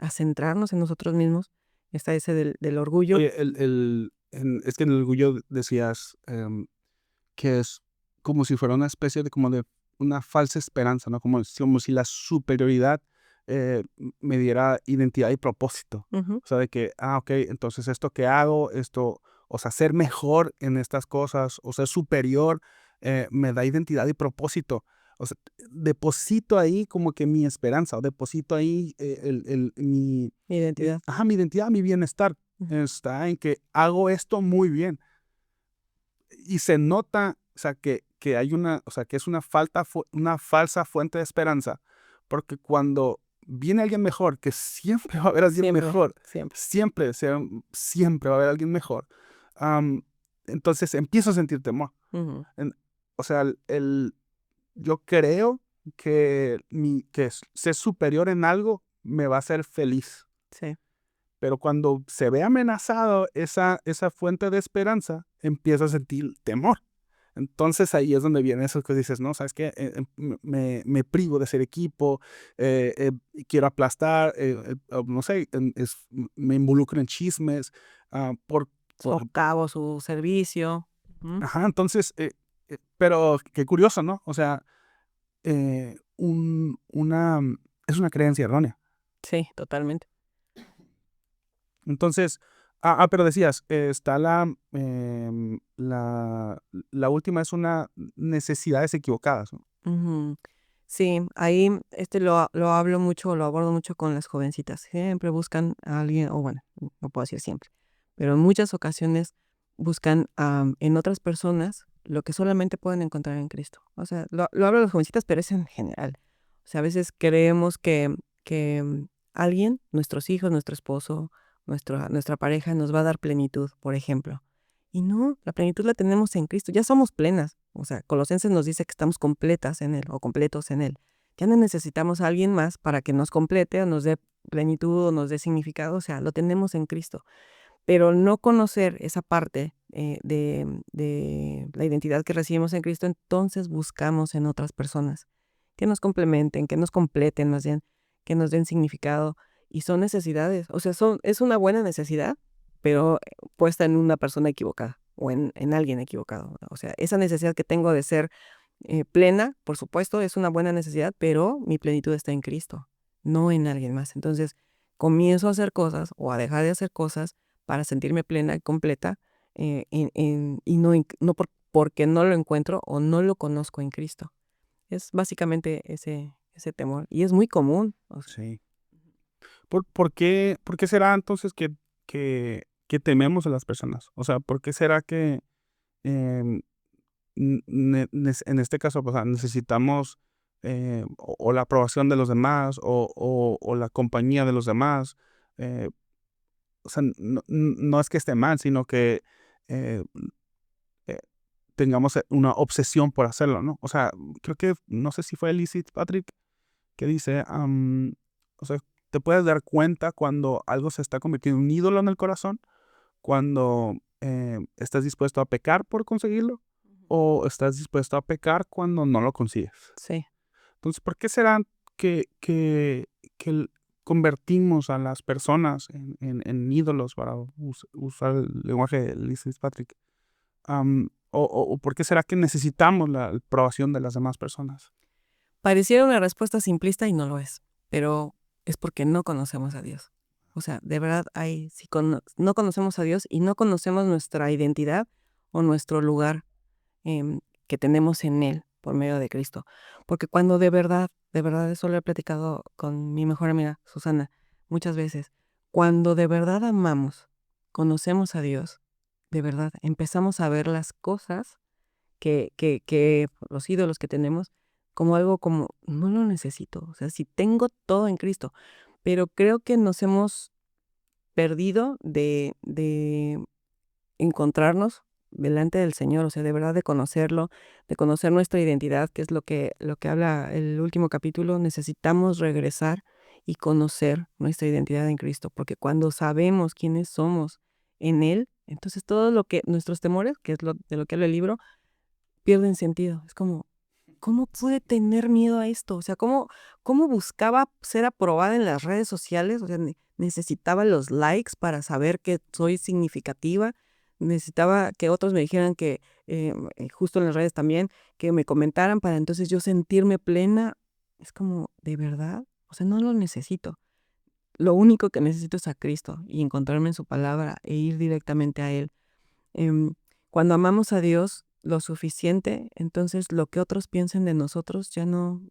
centrarnos en nosotros mismos. Está ese del orgullo. oye, es que en el orgullo decías que es como si fuera una especie de como de una falsa esperanza, ¿no? Como si la superioridad me diera identidad y propósito. Ujú, O sea, de que, ok, entonces esto que hago, o sea, ser mejor en estas cosas, o ser superior, me da identidad y propósito. O sea, deposito ahí como que mi esperanza, o deposito ahí identidad. mi identidad, mi bienestar. Ujú, Está en que hago esto muy bien. Y se nota, o sea, que hay o sea, que es una falsa fuente de esperanza, porque cuando viene alguien mejor, que siempre va a haber alguien siempre, mejor, siempre. siempre, o sea, siempre va a haber alguien mejor, am, entonces empiezo a sentir temor. Ujú, En- o sea, yo creo que ser superior en algo me va a hacer feliz. sí. Pero cuando se ve amenazado esa fuente de esperanza, empieza a sentir temor. Entonces ahí es donde viene eso que dices, no, ¿sabes qué? Me privo de ser equipo, quiero aplastar, no sé, me involucro en chismes, por, Socavo su servicio. Ujú, ajá, entonces, pero qué curioso, ¿no? O sea, eh, un, una, es una creencia errónea. sí, totalmente. Entonces, pero decías, está la última es una necesidades equivocadas, ¿no? Ujú. Sí, ahí lo hablo mucho, lo abordo mucho con las jovencitas. Siempre buscan a alguien, o bueno, no puedo decir siempre, pero en muchas ocasiones buscan en otras personas lo que solamente pueden encontrar en Cristo. O sea, lo hablo a las jovencitas, pero es en general. O sea, a veces creemos que alguien, nuestros hijos, nuestro esposo, nuestra pareja, nos va a dar plenitud, por ejemplo. Y no, la plenitud la tenemos en Cristo, ya somos plenas. O sea, Colosenses nos dice que estamos completas en Él o completos en Él. Ya no necesitamos a alguien más para que nos complete o nos dé plenitud o nos dé significado, o sea, lo tenemos en Cristo. Pero no conocer esa parte de la identidad que recibimos en Cristo, entonces buscamos en otras personas que nos complementen, que nos completen más bien, que nos den significado. Y son necesidades, o sea, es una buena necesidad, pero puesta en una persona equivocada o en alguien equivocado. O sea, esa necesidad que tengo de ser plena, por supuesto, es una buena necesidad, pero mi plenitud está en Cristo, no en alguien más. Entonces, comienzo a hacer cosas o a dejar de hacer cosas para sentirme plena y completa y no porque no lo encuentro o no lo conozco en Cristo. Es básicamente ese temor y es muy común. O sea, Sí. ¿Por qué será entonces que tememos a las personas? O sea, ¿por qué será que em, en este caso, o sea, necesitamos o la aprobación de los demás o la compañía de los demás? eh, o sea, no es que esté mal, sino que eh, eh, tengamos una obsesión por hacerlo, ¿no? O sea, creo que, no sé si fue Elise Patrick que dice, o sea, te puedes dar cuenta cuando algo se está convirtiendo en un ídolo en el corazón, cuando estás dispuesto a pecar por conseguirlo, o estás dispuesto a pecar cuando no lo consigues. sí. Entonces, ¿por qué será que convertimos a las personas en ídolos, para usar el lenguaje de Lee Fitzpatrick? O ¿por qué será que necesitamos la aprobación de las demás personas? Pareciera una respuesta simplista y no lo es, pero es porque no conocemos a Dios. O sea, de verdad si no conocemos a Dios y no conocemos nuestra identidad o nuestro lugar que tenemos en Él por medio de Cristo. Porque cuando de verdad, eso lo he platicado con mi mejor amiga, Susana, muchas veces, cuando de verdad amamos, conocemos a Dios, de verdad, empezamos a ver las cosas que los ídolos que tenemos como algo como, no lo necesito, o sea, si tengo todo en Cristo, pero creo que nos hemos perdido de encontrarnos delante del Señor, o sea, de verdad de conocerlo, de conocer nuestra identidad, que es lo que habla el último capítulo. Necesitamos regresar y conocer nuestra identidad en Cristo, porque cuando sabemos quiénes somos en Él, entonces todo lo que, nuestros temores, que es de lo que habla el libro, pierden sentido. Es como, ¿cómo pude tener miedo a esto? O sea, ¿cómo buscaba ser aprobada en las redes sociales? O sea, necesitaba los likes para saber que soy significativa. Necesitaba que otros me dijeran que, justo en las redes también, que me comentaran para entonces yo sentirme plena. Es como, ¿de verdad? O sea, no lo necesito. Lo único que necesito es a Cristo y encontrarme en su palabra e ir directamente a Él. Em, Cuando amamos a Dios lo suficiente, entonces lo que otros piensen de nosotros ya no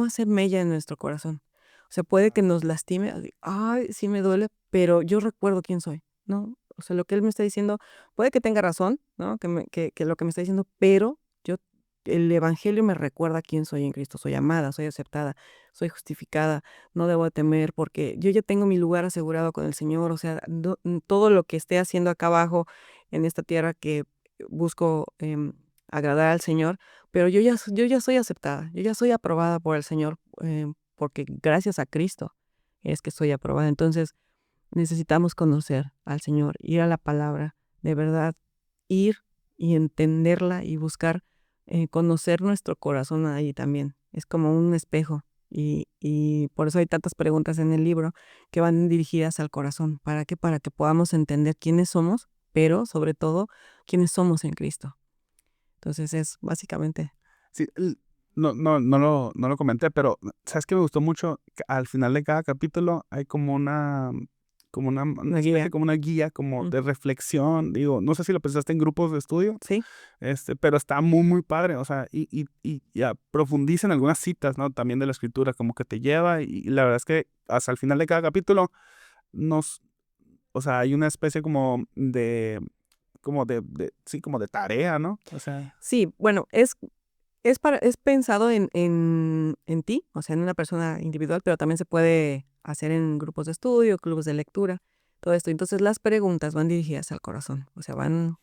hace mella en nuestro corazón. O sea, puede que nos lastime, así, ay, sí me duele, pero yo recuerdo quién soy, ¿no? O sea, lo que él me está diciendo, puede que tenga razón, ¿no? Que lo que me está diciendo, pero el evangelio me recuerda quién soy en Cristo. Soy amada, soy aceptada, soy justificada, no debo de temer porque yo ya tengo mi lugar asegurado con el Señor. O sea, todo lo que esté haciendo acá abajo en esta tierra que busco agradar al Señor, pero yo ya soy aceptada, yo ya soy aprobada por el Señor, porque gracias a Cristo es que soy aprobada. Entonces necesitamos conocer al Señor, ir a la palabra, de verdad, ir y entenderla y buscar conocer nuestro corazón ahí también. Es como un espejo y por eso hay tantas preguntas en el libro que van dirigidas al corazón. ¿Para qué? Para que podamos entender quiénes somos, pero sobre todo quiénes somos en Cristo. Entonces es básicamente. Sí, no lo comenté, pero ¿sabes qué me gustó mucho? Que al final de cada capítulo hay como una Una especie, guía. como una guía, como Mm, de reflexión. Digo, no sé si lo pensaste en grupos de estudio, sí, pero está muy, muy padre. O sea, y ya profundiza en algunas citas, ¿no? También de la escritura, como que te lleva. Y la verdad es que hasta el final de cada capítulo nos, o sea, hay una especie sí, como de tarea, ¿no? O sea, sí, bueno, es pensado en ti, o sea, en una persona individual, pero también se puede hacer en grupos de estudio, clubes de lectura, todo esto. Entonces las preguntas van dirigidas al corazón, o sea, van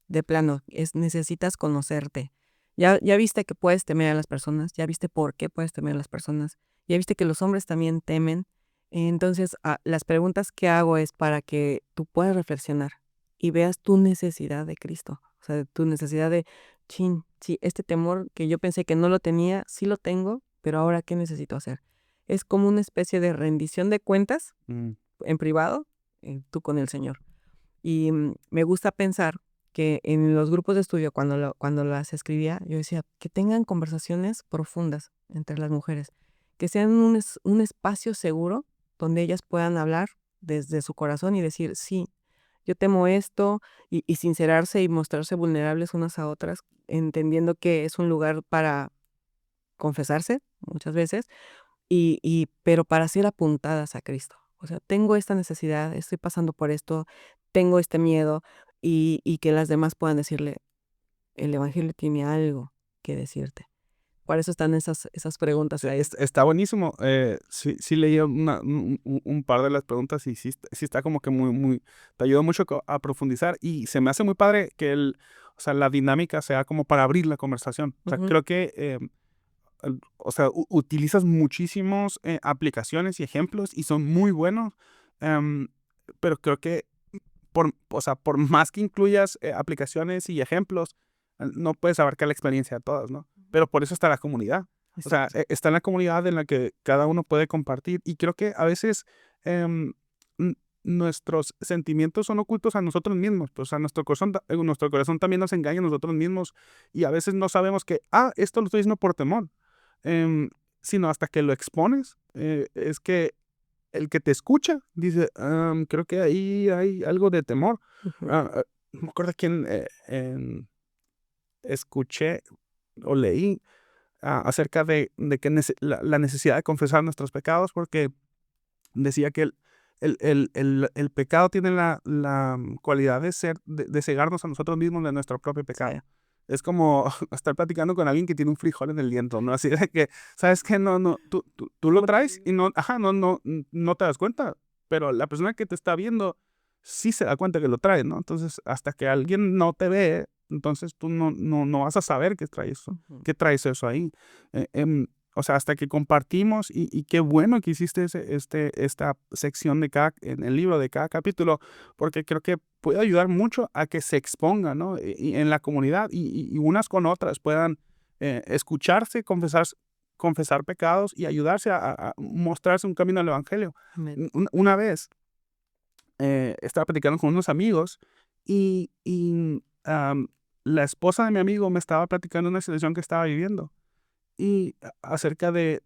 de plano, necesitas conocerte. Ya viste que puedes temer a las personas, ya viste por qué puedes temer a las personas, ya viste que los hombres también temen. Entonces, las preguntas que hago es para que tú puedas reflexionar y veas tu necesidad de Cristo, o sea, tu necesidad de, chin, sí, este temor que yo pensé que no lo tenía, sí lo tengo, pero ahora, ¿qué necesito hacer? Es como una especie de rendición de cuentas mm, en privado, tú con el Señor. Y me gusta pensar que en los grupos de estudio, cuando las escribía, yo decía que tengan conversaciones profundas entre las mujeres, que sean un espacio seguro donde ellas puedan hablar desde su corazón y decir, sí, yo temo esto, y sincerarse y mostrarse vulnerables unas a otras, entendiendo que es un lugar para confesarse muchas veces, pero para ser apuntadas a Cristo. O sea, tengo esta necesidad, estoy pasando por esto, tengo este miedo, y que las demás puedan decirle, el evangelio tiene algo que decirte. Por eso están esas preguntas sí, ahí. está buenísimo. Sí leí un par de las preguntas y sí está como que muy, muy, te ayuda mucho a profundizar y se me hace muy padre que o sea, la dinámica sea como para abrir la conversación. O sea, Ujú, creo que, o sea, utilizas muchísimos aplicaciones y ejemplos y son muy buenos, em, pero creo que o sea, por más que incluyas aplicaciones y ejemplos, no puedes abarcar la experiencia de todas, ¿no? Pero por eso está la comunidad. O sea, exacto. está en la comunidad en la que cada uno puede compartir y creo que a veces em, nuestros sentimientos son ocultos a nosotros mismos. Pues, o sea, nuestro corazón también nos engaña a nosotros mismos y a veces no sabemos que, esto lo estoy diciendo por temor, em, sino hasta que lo expones, es que el que te escucha dice, creo que ahí hay algo de temor. Ujú, No me acuerdo quién escuché o leí acerca de que la necesidad de confesar nuestros pecados, porque decía que el pecado tiene la cualidad de cegarnos a nosotros mismos de nuestro propio pecado. Sí. Es como estar platicando con alguien que tiene un frijol en el diente, ¿no? Así de que, ¿sabes qué? No, tú lo traes y no te das cuenta, pero la persona que te está viendo sí se da cuenta que lo trae, ¿no? Entonces, hasta que alguien no te ve, entonces tú no vas a saber Ujú. que traes eso ahí. Eh, em, o sea, hasta que compartimos, y qué bueno que hiciste esta sección en el libro de cada capítulo, porque creo que puede ayudar mucho a que se exponga, ¿no? Y en la comunidad y unas con otras puedan escucharse, confesar pecados y ayudarse a mostrarse un camino al evangelio. Amén. Una vez estaba platicando con unos amigos y la esposa de mi amigo me estaba platicando una situación que estaba viviendo y acerca de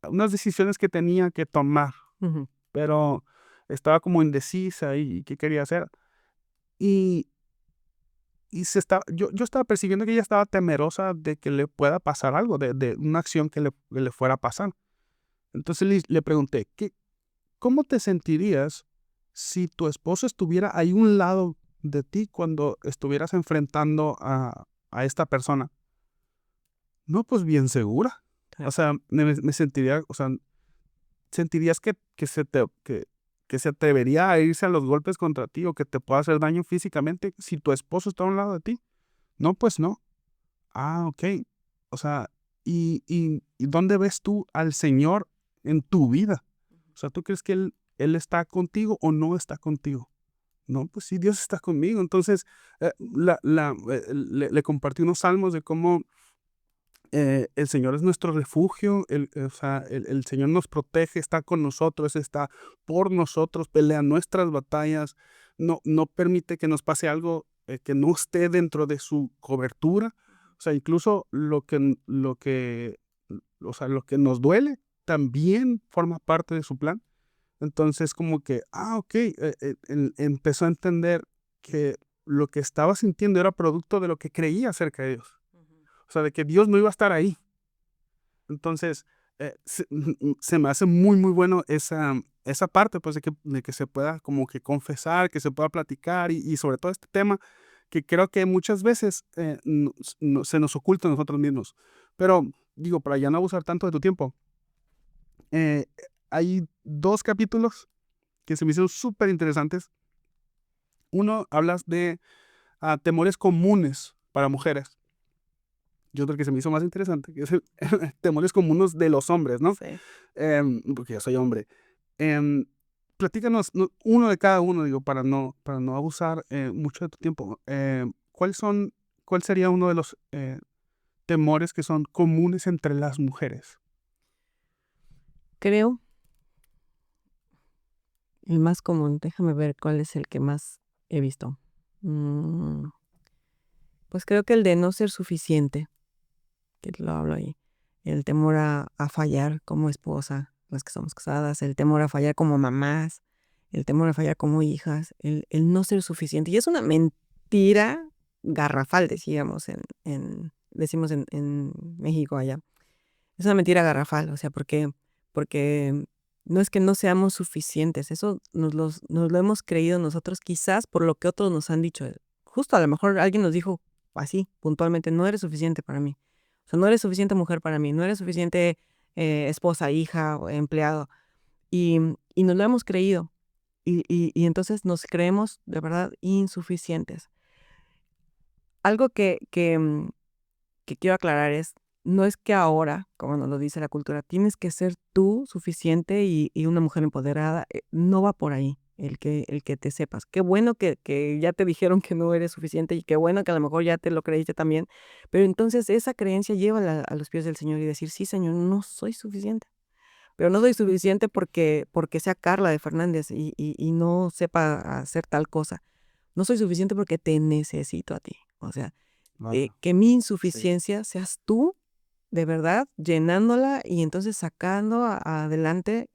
unas decisiones que tenía que tomar, Ujú. pero estaba como indecisa y qué quería hacer. Y, yo estaba percibiendo que ella estaba temerosa de que le pueda pasar algo, de una acción que le fuera a pasar. Entonces le pregunté, ¿cómo te sentirías si tu esposo estuviera ahí a un lado de ti cuando estuvieras enfrentando a esta persona? No, pues bien segura. O Claro. sea, me sentiría, o sea, ¿sentirías que se atrevería a irse a los golpes contra ti o que te pueda hacer daño físicamente si tu esposo está a un lado de ti? No, pues no. Ah, ok. O sea, ¿y dónde ves tú al Señor en tu vida? O sea, ¿tú crees que Él está contigo o no está contigo? No, pues sí, Dios está conmigo. Entonces, le compartí unos salmos de cómo el Señor es nuestro refugio, o sea, el Señor nos protege, está con nosotros, está por nosotros, pelea nuestras batallas, no permite que nos pase algo que no esté dentro de su cobertura. O sea, incluso o sea, lo que nos duele también forma parte de su plan. Entonces, como que, ok, empezó a entender que lo que estaba sintiendo era producto de lo que creía acerca de Dios. O sea, de que Dios no iba a estar ahí. Entonces, se me hace muy, muy bueno esa parte, pues, de que se pueda como que confesar, que se pueda platicar y sobre todo este tema que creo que muchas veces se nos oculta a nosotros mismos. Pero, digo, para ya no abusar tanto de tu tiempo, eh, hay dos capítulos que se me hicieron súper interesantes. Uno, hablas de temores comunes para mujeres. Yo otro que se me hizo más interesante, que es temores comunes de los hombres, ¿no? Sí. Porque yo soy hombre. Em, Platícanos uno de cada uno, digo, para no abusar mucho de tu tiempo. ¿Cuál sería uno de los temores que son comunes entre las mujeres? Creo el más común, déjame ver cuál es el que más he visto. Mm, pues creo que el de no ser suficiente, que lo hablo ahí. El temor a fallar como esposa, las que somos casadas, el temor a fallar como mamás, el temor a fallar como hijas, el no ser suficiente. Y es una mentira garrafal, decimos en México allá. Es una mentira garrafal, o sea, porque no es que no seamos suficientes, eso nos lo hemos creído nosotros, quizás por lo que otros nos han dicho. Justo a lo mejor alguien nos dijo así, puntualmente, no eres suficiente para mí. O sea, no eres suficiente mujer para mí, no eres suficiente esposa, hija o empleado. Y nos lo hemos creído. Y entonces nos creemos de verdad insuficientes. Algo que quiero aclarar no es que ahora, como nos lo dice la cultura, tienes que ser tú suficiente y una mujer empoderada. No va por ahí el que te sepas. Qué bueno que ya te dijeron que no eres suficiente y qué bueno que a lo mejor ya te lo creíste también. Pero entonces esa creencia llévala a los pies del Señor y decir, sí, Señor, no soy suficiente. Pero no soy suficiente porque sea Carla de Fernández y no sepa hacer tal cosa. No soy suficiente porque te necesito a ti. O sea, Ajá. que mi Sí. insuficiencia seas tú, de verdad, llenándola y entonces sacando adelante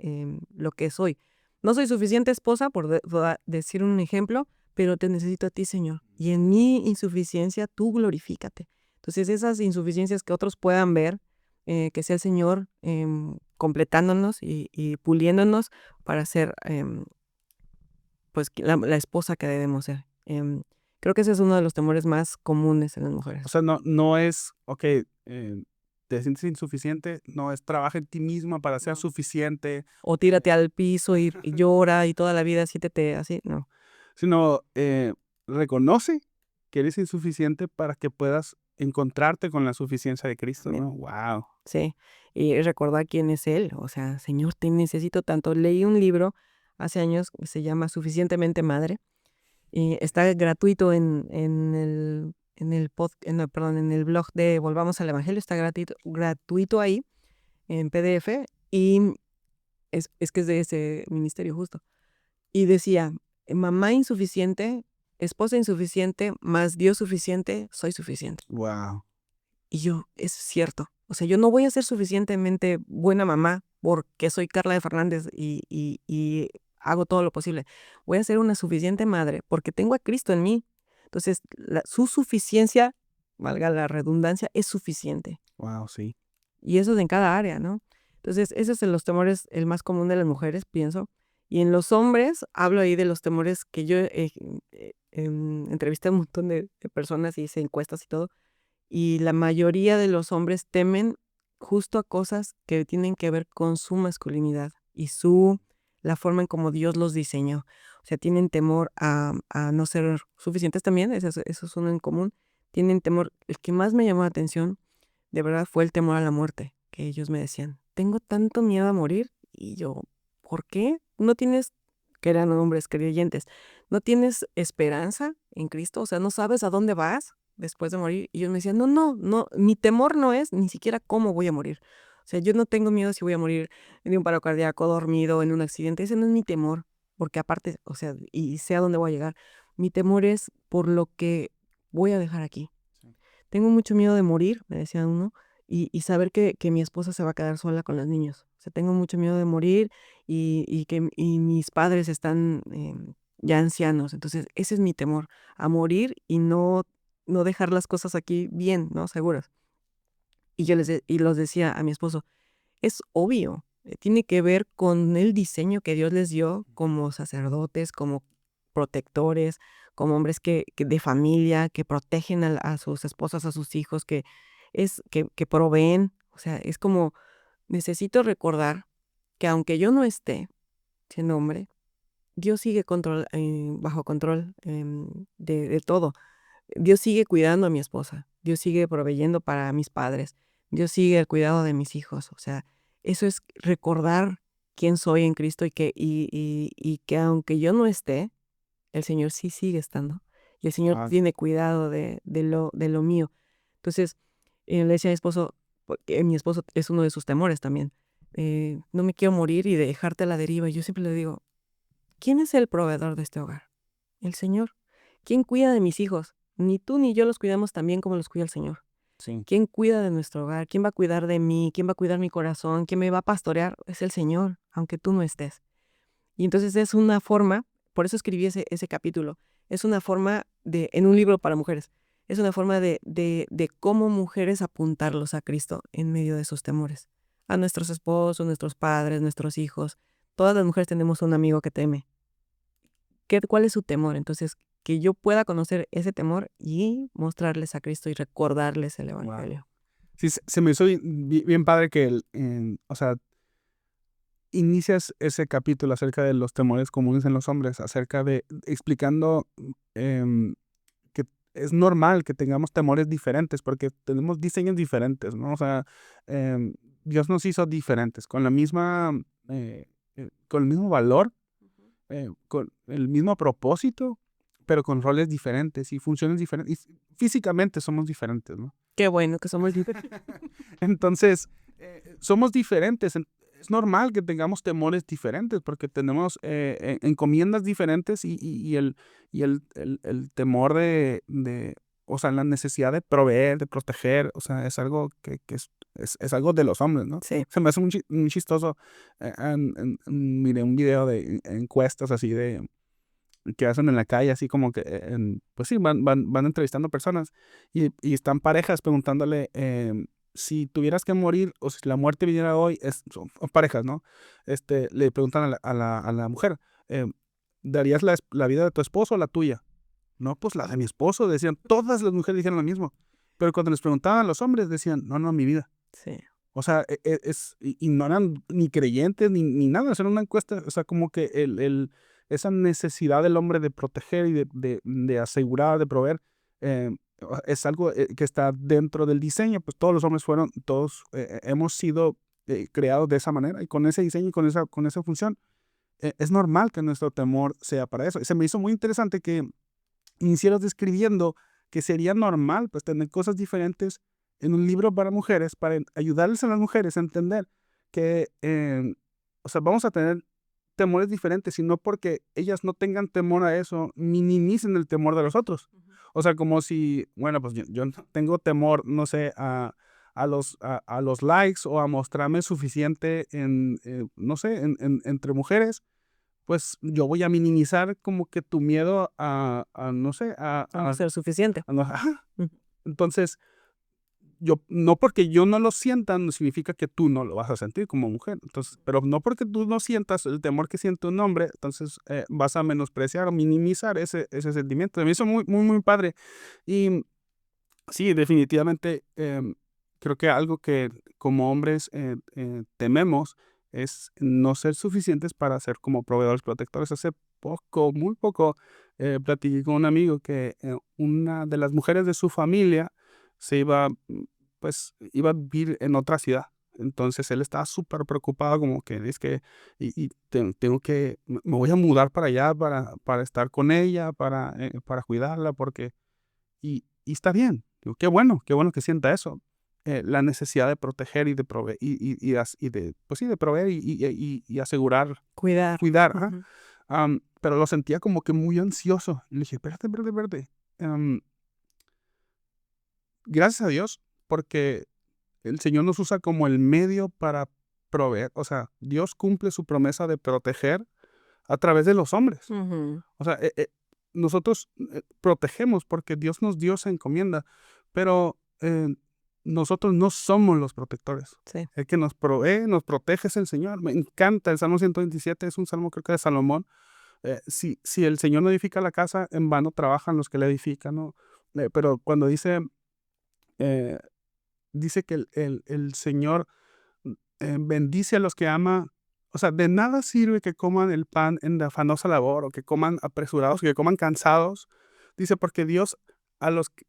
lo que soy. No soy suficiente esposa, por decir un ejemplo, pero te necesito a ti, Señor. Y en mi insuficiencia, tú glorifícate. Entonces, esas insuficiencias que otros puedan ver, que sea el Señor completándonos y puliéndonos para ser pues la esposa que debemos ser. Creo que ese es uno de los temores más comunes en las mujeres. O sea, no es, ok, te sientes insuficiente, no es trabaja en ti misma para ser No. suficiente, O tírate al piso y llora y toda la vida siéntete así, no. sino reconoce que eres insuficiente para que puedas encontrarte con la suficiencia de Cristo, También. ¿no? Wow. Sí, y recordar quién es Él, o sea, Señor, te necesito tanto. Leí un libro hace años que se llama Suficientemente Madre y está gratuito en el blog de Volvamos al Evangelio, está gratuito ahí en PDF y es que es de ese ministerio justo. Y decía, mamá insuficiente, esposa insuficiente, más Dios suficiente, soy suficiente. Wow. Y yo, es cierto. O sea, yo no voy a ser suficientemente buena mamá porque soy Carla de Fernández y hago todo lo posible. Voy a ser una suficiente madre porque tengo a Cristo en mí. Entonces, su suficiencia, valga la redundancia, es suficiente. Wow, sí. Y eso es en cada área, ¿no? Entonces, ese es en los temores el más común de las mujeres, pienso. Y en los hombres, hablo ahí de los temores que yo entrevisté a un montón de personas y hice encuestas y todo. Y la mayoría de los hombres temen justo a cosas que tienen que ver con su masculinidad y la forma en cómo Dios los diseñó. O sea, tienen temor a no ser suficientes también, eso es uno en común. Tienen temor, el que más me llamó la atención, de verdad, fue el temor a la muerte, que ellos me decían, tengo tanto miedo a morir. Y yo, ¿por qué? No tienes, que eran hombres creyentes, no tienes esperanza en Cristo, o sea, no sabes a dónde vas después de morir. Y ellos me decían, no, mi temor no es ni siquiera cómo voy a morir. O sea, yo no tengo miedo si voy a morir de un paro cardíaco, dormido, en un accidente. Ese no es mi temor, porque aparte, o sea, y sé a dónde voy a llegar. Mi temor es por lo que voy a dejar aquí. Sí. Tengo mucho miedo de morir, me decía uno, y saber que mi esposa se va a quedar sola con los niños. O sea, tengo mucho miedo de morir y mis padres están ya ancianos. Entonces, ese es mi temor, a morir y no dejar las cosas aquí bien, ¿no? Seguras. Y y los decía a mi esposo, es obvio, tiene que ver con el diseño que Dios les dio como sacerdotes, como protectores, como hombres que de familia, que protegen a sus esposas, a sus hijos, que proveen. O sea, es como, necesito recordar que aunque yo no esté siendo hombre, Dios sigue bajo control de todo. Dios sigue cuidando a mi esposa, Dios sigue proveyendo para mis padres, Dios sigue el cuidado de mis hijos. O sea, eso es recordar quién soy en Cristo y que aunque yo no esté, el Señor sí sigue estando. Y el Señor Ah, tiene cuidado de lo mío. Entonces, le decía a mi esposo, porque mi esposo es uno de sus temores también. No me quiero morir y dejarte a la deriva. Y yo siempre le digo, ¿quién es el proveedor de este hogar? El Señor. ¿Quién cuida de mis hijos? Ni tú ni yo los cuidamos tan bien como los cuida el Señor. sí. ¿Quién cuida de nuestro hogar? ¿Quién va a cuidar de mí? ¿Quién va a cuidar mi corazón? ¿Quién me va a pastorear? Es el Señor, aunque tú no estés. Y entonces es una forma, por eso escribí ese capítulo, es una forma en un libro para mujeres, es una forma de cómo mujeres apuntarlos a Cristo en medio de sus temores. A nuestros esposos, nuestros padres, nuestros hijos. Todas las mujeres tenemos un amigo que teme. ¿Cuál es su temor? Entonces, que yo pueda conocer ese temor y mostrarles a Cristo y recordarles el Wow. Evangelio. Sí, se me hizo bien padre que, o sea, inicias ese capítulo acerca de los temores comunes en los hombres, acerca de explicando que es normal que tengamos temores diferentes porque tenemos diseños diferentes, ¿no? O sea, em, Dios nos hizo diferentes, con la misma, con el mismo valor, con el mismo propósito, pero con roles diferentes y funciones diferentes. Y físicamente somos diferentes, ¿no? Qué bueno que somos diferentes. Entonces, somos diferentes. Es normal que tengamos temores diferentes porque tenemos encomiendas diferentes y el temor o sea, la necesidad de proveer, de proteger, o sea, es algo que es algo de los hombres, ¿no? Sí. Se me hace muy chistoso. Miré un video de encuestas así que hacen en la calle, así como que, pues sí, van entrevistando personas y están parejas preguntándole. si tuvieras que morir o si la muerte viniera hoy, son parejas, ¿no? Le preguntan a la mujer, eh, ¿darías la vida de tu esposo o la tuya? No, pues la de mi esposo, decían. Todas las mujeres dijeron lo mismo. Pero cuando les preguntaban a los hombres, decían, no, no, mi vida. Sí. O sea, y no eran ni creyentes ni nada, era una encuesta, o sea, como que esa necesidad del hombre de proteger y de asegurar, de proveer, es algo que está dentro del diseño, pues todos los hombres todos hemos sido creados de esa manera y con ese diseño y con esa función. Es normal que nuestro temor sea para eso. Se me hizo muy interesante que iniciaras describiendo que sería normal pues tener cosas diferentes en un libro para mujeres, para ayudarles a las mujeres a entender que, o sea, vamos a tener temores diferentes, y no porque ellas no tengan temor a eso, minimicen el temor de los otros. O sea, como si, bueno, pues yo no tengo temor, no sé, a los likes o a mostrarme suficiente no sé, entre mujeres, pues yo voy a minimizar como que tu miedo no sé, A no ser suficiente. ajá. Ujú. Entonces, no porque yo no lo sienta, no significa que tú no lo vas a sentir como mujer. Entonces, pero no porque tú no sientas el temor que siente un hombre, entonces vas a menospreciar o minimizar ese sentimiento. Me hizo muy, muy, muy padre. Y sí, definitivamente, creo que algo que como hombres tememos es no ser suficientes para ser como proveedores protectores. Hace poco, muy poco, platiqué con un amigo que una de las mujeres de su familia se iba, pues, iba a vivir en otra ciudad. Entonces él estaba súper preocupado, como que es que, tengo que, me voy a mudar para allá para estar con ella, para cuidarla, porque y está bien. Digo, qué bueno que sienta eso. La necesidad de proteger y de proveer pues sí, de proveer y asegurar, Cuidar. cuidar, ajá. Ujú. Pero lo sentía como que muy ansioso. Y le dije, espérate, espérate, espérate. Gracias a Dios, porque el Señor nos usa como el medio para proveer. O sea, Dios cumple su promesa de proteger a través de los hombres. Ujú. O sea, nosotros protegemos porque Dios nos dio esa encomienda, pero nosotros no somos los protectores. Sí. El que nos provee, nos protege es el Señor. Me encanta el Salmo 127, es un salmo creo que de Salomón. Si el Señor no edifica la casa, en vano trabajan los que la edifican, ¿no? Pero cuando eh, dice que el Señor bendice a los que ama. O sea, de nada sirve que coman el pan en la afanosa labor, o que coman apresurados, que coman cansados. Dice, porque Dios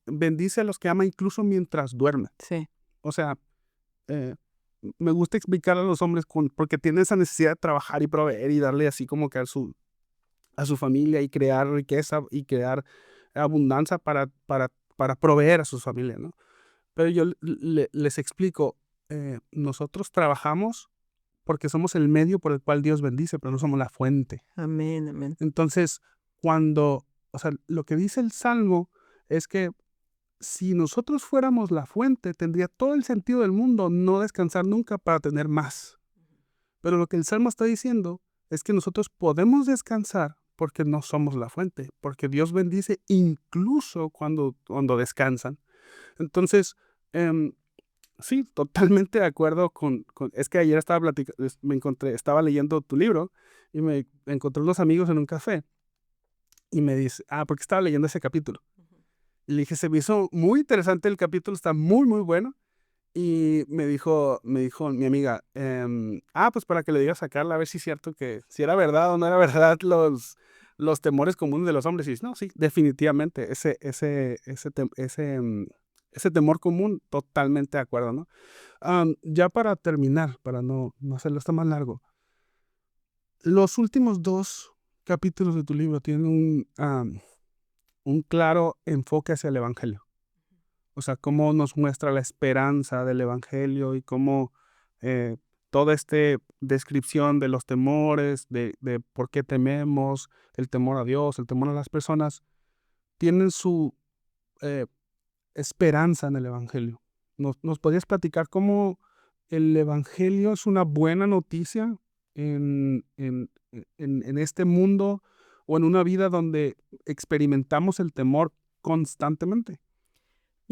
bendice a los que ama incluso mientras duermen. Sí. O sea, eh, me gusta explicar a los hombres porque tienen esa necesidad de trabajar y proveer y darle así como que a su familia y crear riqueza y crear abundancia para proveer a sus familias, ¿no? Pero yo les explico, nosotros trabajamos porque somos el medio por el cual Dios bendice, pero no somos la fuente. Amén, amén. Entonces, o sea, lo que dice el Salmo es que si nosotros fuéramos la fuente, tendría todo el sentido del mundo no descansar nunca para tener más. Pero lo que el Salmo está diciendo es que nosotros podemos descansar porque no somos la fuente, porque Dios bendice incluso cuando descansan. Entonces, em, sí, totalmente de acuerdo es que ayer estaba leyendo tu libro y me encontré unos amigos en un café y me dice, porque estaba leyendo ese capítulo. Y le dije, se me hizo muy interesante el capítulo, está muy, muy bueno. Y me dijo mi amiga, pues para que le digas a Carla a ver si es cierto que si era verdad o no era verdad los temores comunes de los hombres. Y dice, no, sí, definitivamente, ese temor común, totalmente de acuerdo, ¿no? Ya para terminar, para no hacerlo esto más largo, los últimos dos capítulos de tu libro tienen un claro enfoque hacia el Evangelio. O sea, cómo nos muestra la esperanza del Evangelio y cómo eh, toda esta descripción de los temores, de por qué tememos, el temor a Dios, el temor a las personas, tienen su eh, esperanza en el Evangelio. ¿Nos podrías platicar cómo el Evangelio es una buena noticia en este mundo o en una vida donde experimentamos el temor constantemente?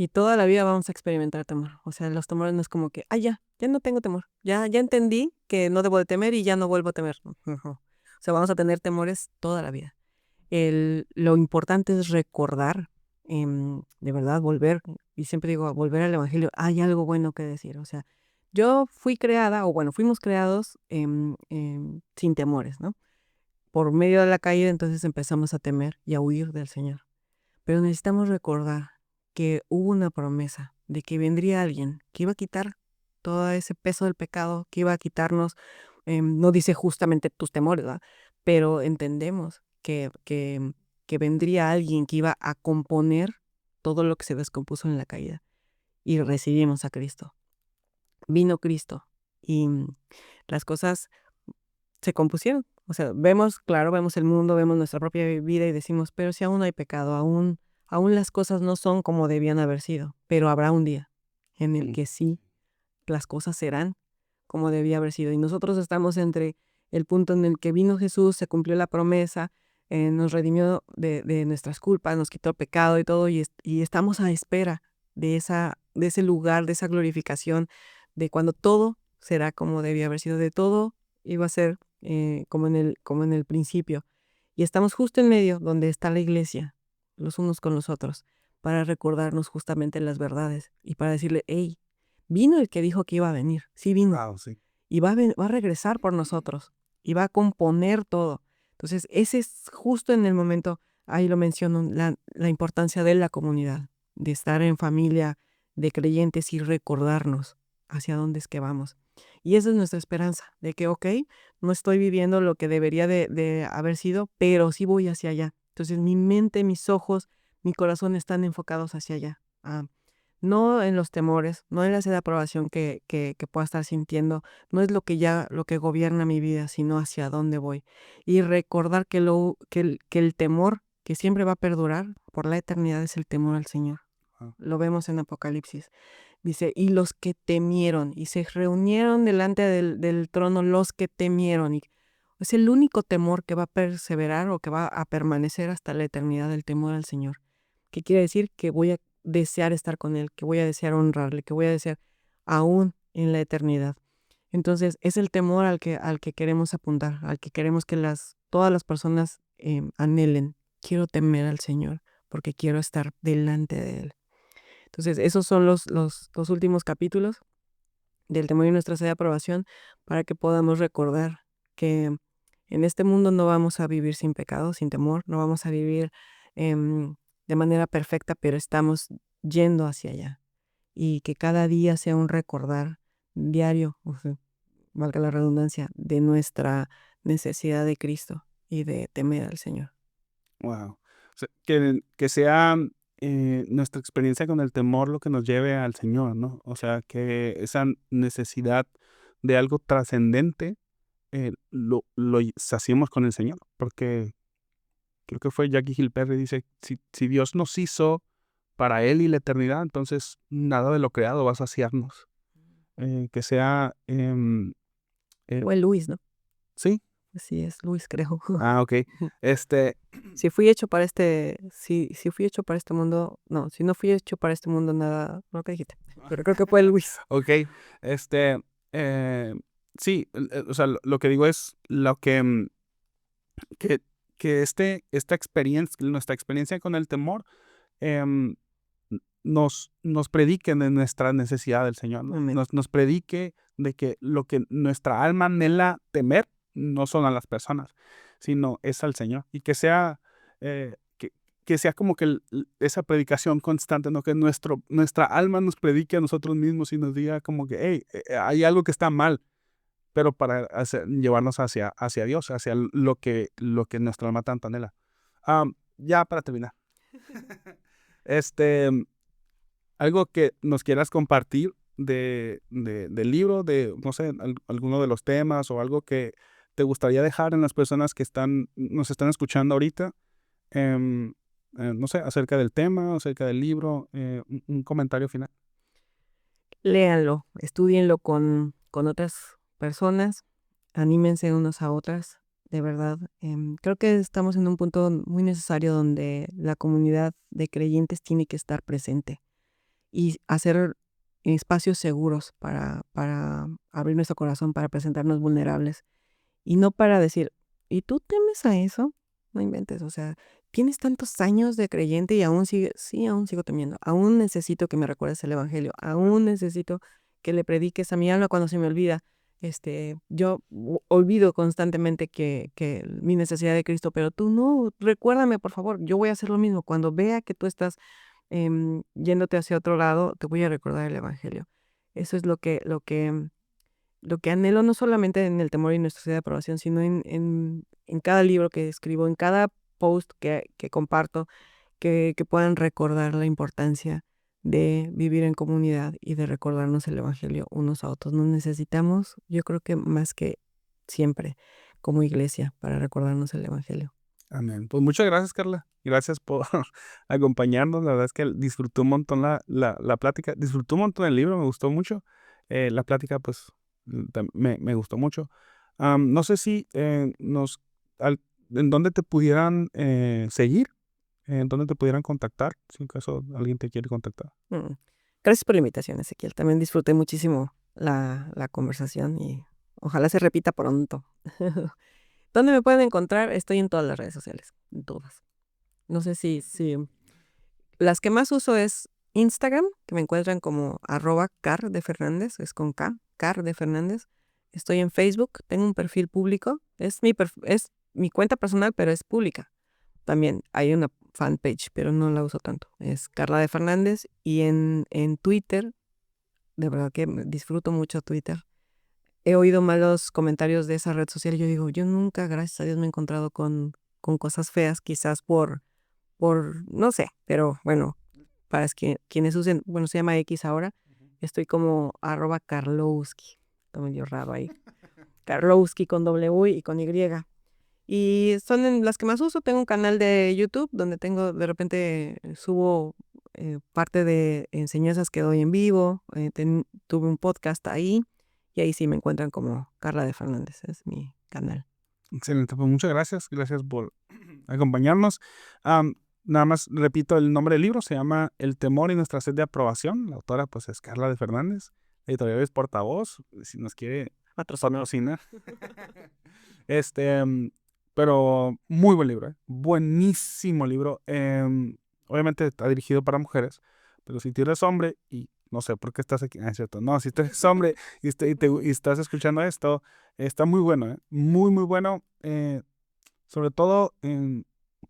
Y toda la vida vamos a experimentar temor. O sea, los temores no es como que, ya no tengo temor. Ya entendí que no debo de temer y ya no vuelvo a temer. Ujú. O sea, vamos a tener temores toda la vida. Lo importante es recordar, de verdad, volver, y siempre digo, volver al Evangelio, hay algo bueno que decir. O sea, yo fui creada, o bueno, fuimos creados sin temores, ¿no? Por medio de la caída, entonces empezamos a temer y a huir del Señor. Pero necesitamos recordar que hubo una promesa de que vendría alguien que iba a quitar todo ese peso del pecado, que iba a quitarnos, no dice justamente tus temores, ¿verdad? Pero entendemos que vendría alguien que iba a componer todo lo que se descompuso en la caída. Y recibimos a Cristo. Vino Cristo y las cosas se compusieron. O sea, vemos el mundo, vemos nuestra propia vida y decimos, pero si aún hay pecado, aún las cosas no son como debían haber sido, pero habrá un día en el que sí, las cosas serán como debía haber sido. Y nosotros estamos entre el punto en el que vino Jesús, se cumplió la promesa, nos redimió de nuestras culpas, nos quitó el pecado y todo, y estamos a espera de ese lugar, de esa glorificación, de cuando todo será como debía haber sido, de todo iba a ser como en el principio. Y estamos justo en medio donde está la iglesia, los unos con los otros, para recordarnos justamente las verdades y para decirle, hey, vino el que dijo que iba a venir, sí vino, Wow, sí. y va a regresar por nosotros, y va a componer todo. Entonces, ese es justo en el momento, ahí lo menciono, la importancia de la comunidad, de estar en familia de creyentes y recordarnos hacia dónde es que vamos. Y esa es nuestra esperanza, de que, ok, no estoy viviendo lo que debería de haber sido, pero sí voy hacia allá. Entonces, mi mente, mis ojos, mi corazón están enfocados hacia allá. No en los temores, no en la sed de aprobación que pueda estar sintiendo, no es lo que gobierna mi vida, sino hacia dónde voy. Y recordar que el temor que siempre va a perdurar por la eternidad es el temor al Señor. Ah, Lo vemos en Apocalipsis. Dice, y los que temieron, y se reunieron delante del trono los que temieron. Y es el único temor que va a perseverar o que va a permanecer hasta la eternidad, el temor al Señor. ¿Qué quiere decir? Que voy a desear estar con Él, que voy a desear honrarle, que voy a desear aún en la eternidad. Entonces, es el temor al que queremos apuntar, al que queremos que todas las personas anhelen. Quiero temer al Señor porque quiero estar delante de Él. Entonces, esos son los últimos capítulos del temor y nuestra sed de aprobación para que podamos recordar que en este mundo no vamos a vivir sin pecado, sin temor, no vamos a vivir de manera perfecta, pero estamos yendo hacia allá. Y que cada día sea un recordar diario, o sea, valga la redundancia, de nuestra necesidad de Cristo y de temer al Señor. wow. O sea, que sea nuestra experiencia con el temor lo que nos lleve al Señor, ¿no? O sea, que esa necesidad de algo trascendente lo saciemos con el Señor. Porque creo que fue Jackie Hill Perry, dice, si Dios nos hizo para Él y la eternidad, entonces nada de lo creado va a saciarnos. Que sea, eh, Fue Luis, ¿no? sí, Así es, Luis, creo. ok, este, Si fui hecho para este mundo, no, si no fui hecho para este mundo, nada, no, ¿qué dijiste? Pero creo que fue Luis. ok, este, eh, sí, o sea, lo que digo es lo que, que esta experiencia, nuestra experiencia con el temor, em, nos predique de nuestra necesidad del Señor, ¿no? Amén. Nos predique de que lo que nuestra alma anhela temer no son a las personas, sino es al Señor. Y que sea, que sea como que esa predicación constante, ¿no? Que nuestra alma nos predique a nosotros mismos y nos diga como que, hey, hay algo que está mal, pero para llevarnos hacia Dios, hacia lo que nuestra alma tanto anhela. Ya para terminar. Este, algo que nos quieras compartir del libro, de, no sé, alguno de los temas o algo que te gustaría dejar en las personas que nos están escuchando ahorita, em, no sé, acerca del tema, acerca del libro, un comentario final. Léanlo, estúdienlo con otras personas, anímense unos a otras, de verdad. Creo que estamos en un punto muy necesario donde la comunidad de creyentes tiene que estar presente. y hacer espacios seguros para abrir nuestro corazón, para presentarnos vulnerables. Y no para decir, ¿y tú temes a eso? No inventes, o sea, tienes tantos años de creyente y aún sigue, sí, aún sigo temiendo. Aún necesito que me recuerdes el evangelio. Aún necesito que le prediques a mi alma cuando se me olvida. Yo olvido constantemente que mi necesidad de Cristo, pero tú no, recuérdame, por favor, yo voy a hacer lo mismo. Cuando vea que tú estás yéndote hacia otro lado, te voy a recordar el evangelio. Eso es lo que anhelo, no solamente en el temor y necesidad de aprobación, sino en cada libro que escribo, en cada post que comparto, que puedan recordar la importancia de vivir en comunidad y de recordarnos el evangelio unos a otros. Nos necesitamos, yo creo que más que siempre, como iglesia, para recordarnos el evangelio. Amén. Pues muchas gracias, Carla. Gracias por acompañarnos. La verdad es que disfruté un montón la plática. Disfruté un montón el libro, me gustó mucho. La plática, pues, me gustó mucho. No sé si en dónde te pudieran seguir, en dónde te pudieran contactar, si en caso alguien te quiere contactar. Gracias por la invitación, Ezequiel. También disfruté muchísimo la conversación y ojalá se repita pronto. ¿Dónde me pueden encontrar? Estoy en todas las redes sociales, en todas. No sé si las que más uso es Instagram, que me encuentran como @cardefernández, es con K, Car de Fernández. Estoy en Facebook, tengo un perfil público, es mi cuenta personal, pero es pública. También hay una fanpage, pero no la uso tanto. Es Carla de Fernández. Y en Twitter, de verdad que disfruto mucho Twitter. He oído malos comentarios de esa red social y yo digo, yo nunca, gracias a Dios, me he encontrado con cosas feas, quizás por no sé, pero bueno, para quienes usen, bueno, se llama X ahora, estoy como @Karlowski, está medio raro ahí, Karlowski con W y con Y. Y son las que más uso. Tengo un canal de YouTube donde de repente subo parte de enseñanzas que doy en vivo, tuve un podcast ahí. Y ahí sí me encuentran como Carla de Fernández, es mi canal. Excelente, pues muchas gracias. Gracias por acompañarnos. Nada más repito el nombre del libro, se llama El temor y nuestra sed de aprobación. La autora pues es Carla de Fernández. La editorial es Portavoz, si nos quiere patrocinar. Pero muy buen libro, buenísimo libro. Obviamente está dirigido para mujeres, pero si tú eres hombre y no sé por qué estás aquí, es cierto, no, si tú eres hombre y estás escuchando esto, está muy bueno, muy, muy bueno. Sobre todo,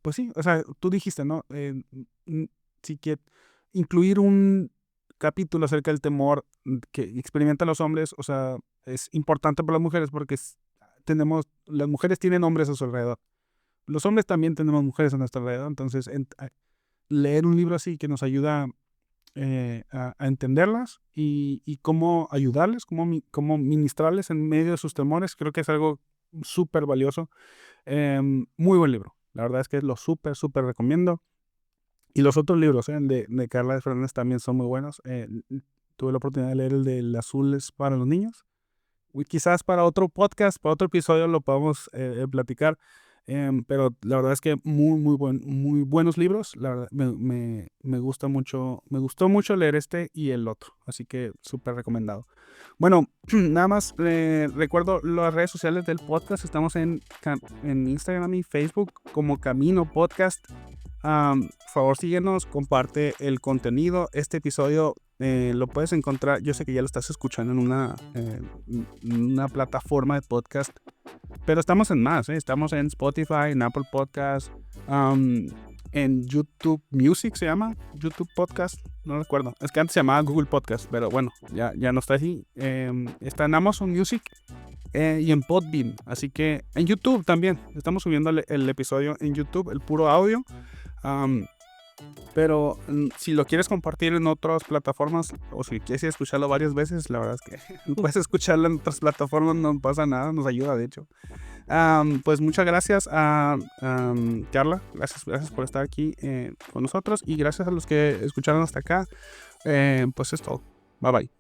pues sí, o sea, tú dijiste, ¿no? Sí que incluir un capítulo acerca del temor que experimentan los hombres, o sea, es importante para las mujeres porque las mujeres tienen hombres a su alrededor. Los hombres también tenemos mujeres a nuestro alrededor, entonces leer un libro así que nos ayuda a entenderlas y cómo ayudarles, cómo ministrarles en medio de sus temores, creo que es algo súper valioso. Muy buen libro, la verdad es que lo súper, súper recomiendo. Y los otros libros de Carla de Fernández también son muy buenos. Tuve la oportunidad de leer el de El azul es para los niños. Quizás para otro podcast, para otro episodio lo podamos platicar. Pero la verdad es que muy buenos libros. La verdad, me gustó mucho leer este y el otro. Así que súper recomendado. Bueno, nada más recuerdo las redes sociales del podcast. Estamos en Instagram y Facebook como Camino Podcast. Por favor, síguenos, comparte el contenido. Este episodio lo puedes encontrar, yo sé que ya lo estás escuchando en una plataforma de podcast, pero estamos en más, estamos en Spotify, en Apple Podcast, en YouTube Music se llama, YouTube Podcast, no recuerdo, es que antes se llamaba Google Podcast, pero bueno, ya no está así. Está en Amazon Music y en Podbean, así que en YouTube también, estamos subiendo el episodio en YouTube, el puro audio. Pero si lo quieres compartir en otras plataformas o si quieres escucharlo varias veces, la verdad es que puedes escucharlo en otras plataformas, no pasa nada, nos ayuda de hecho. Pues muchas gracias a Carla, gracias por estar aquí con nosotros y gracias a los que escucharon hasta acá. Pues es todo, bye bye.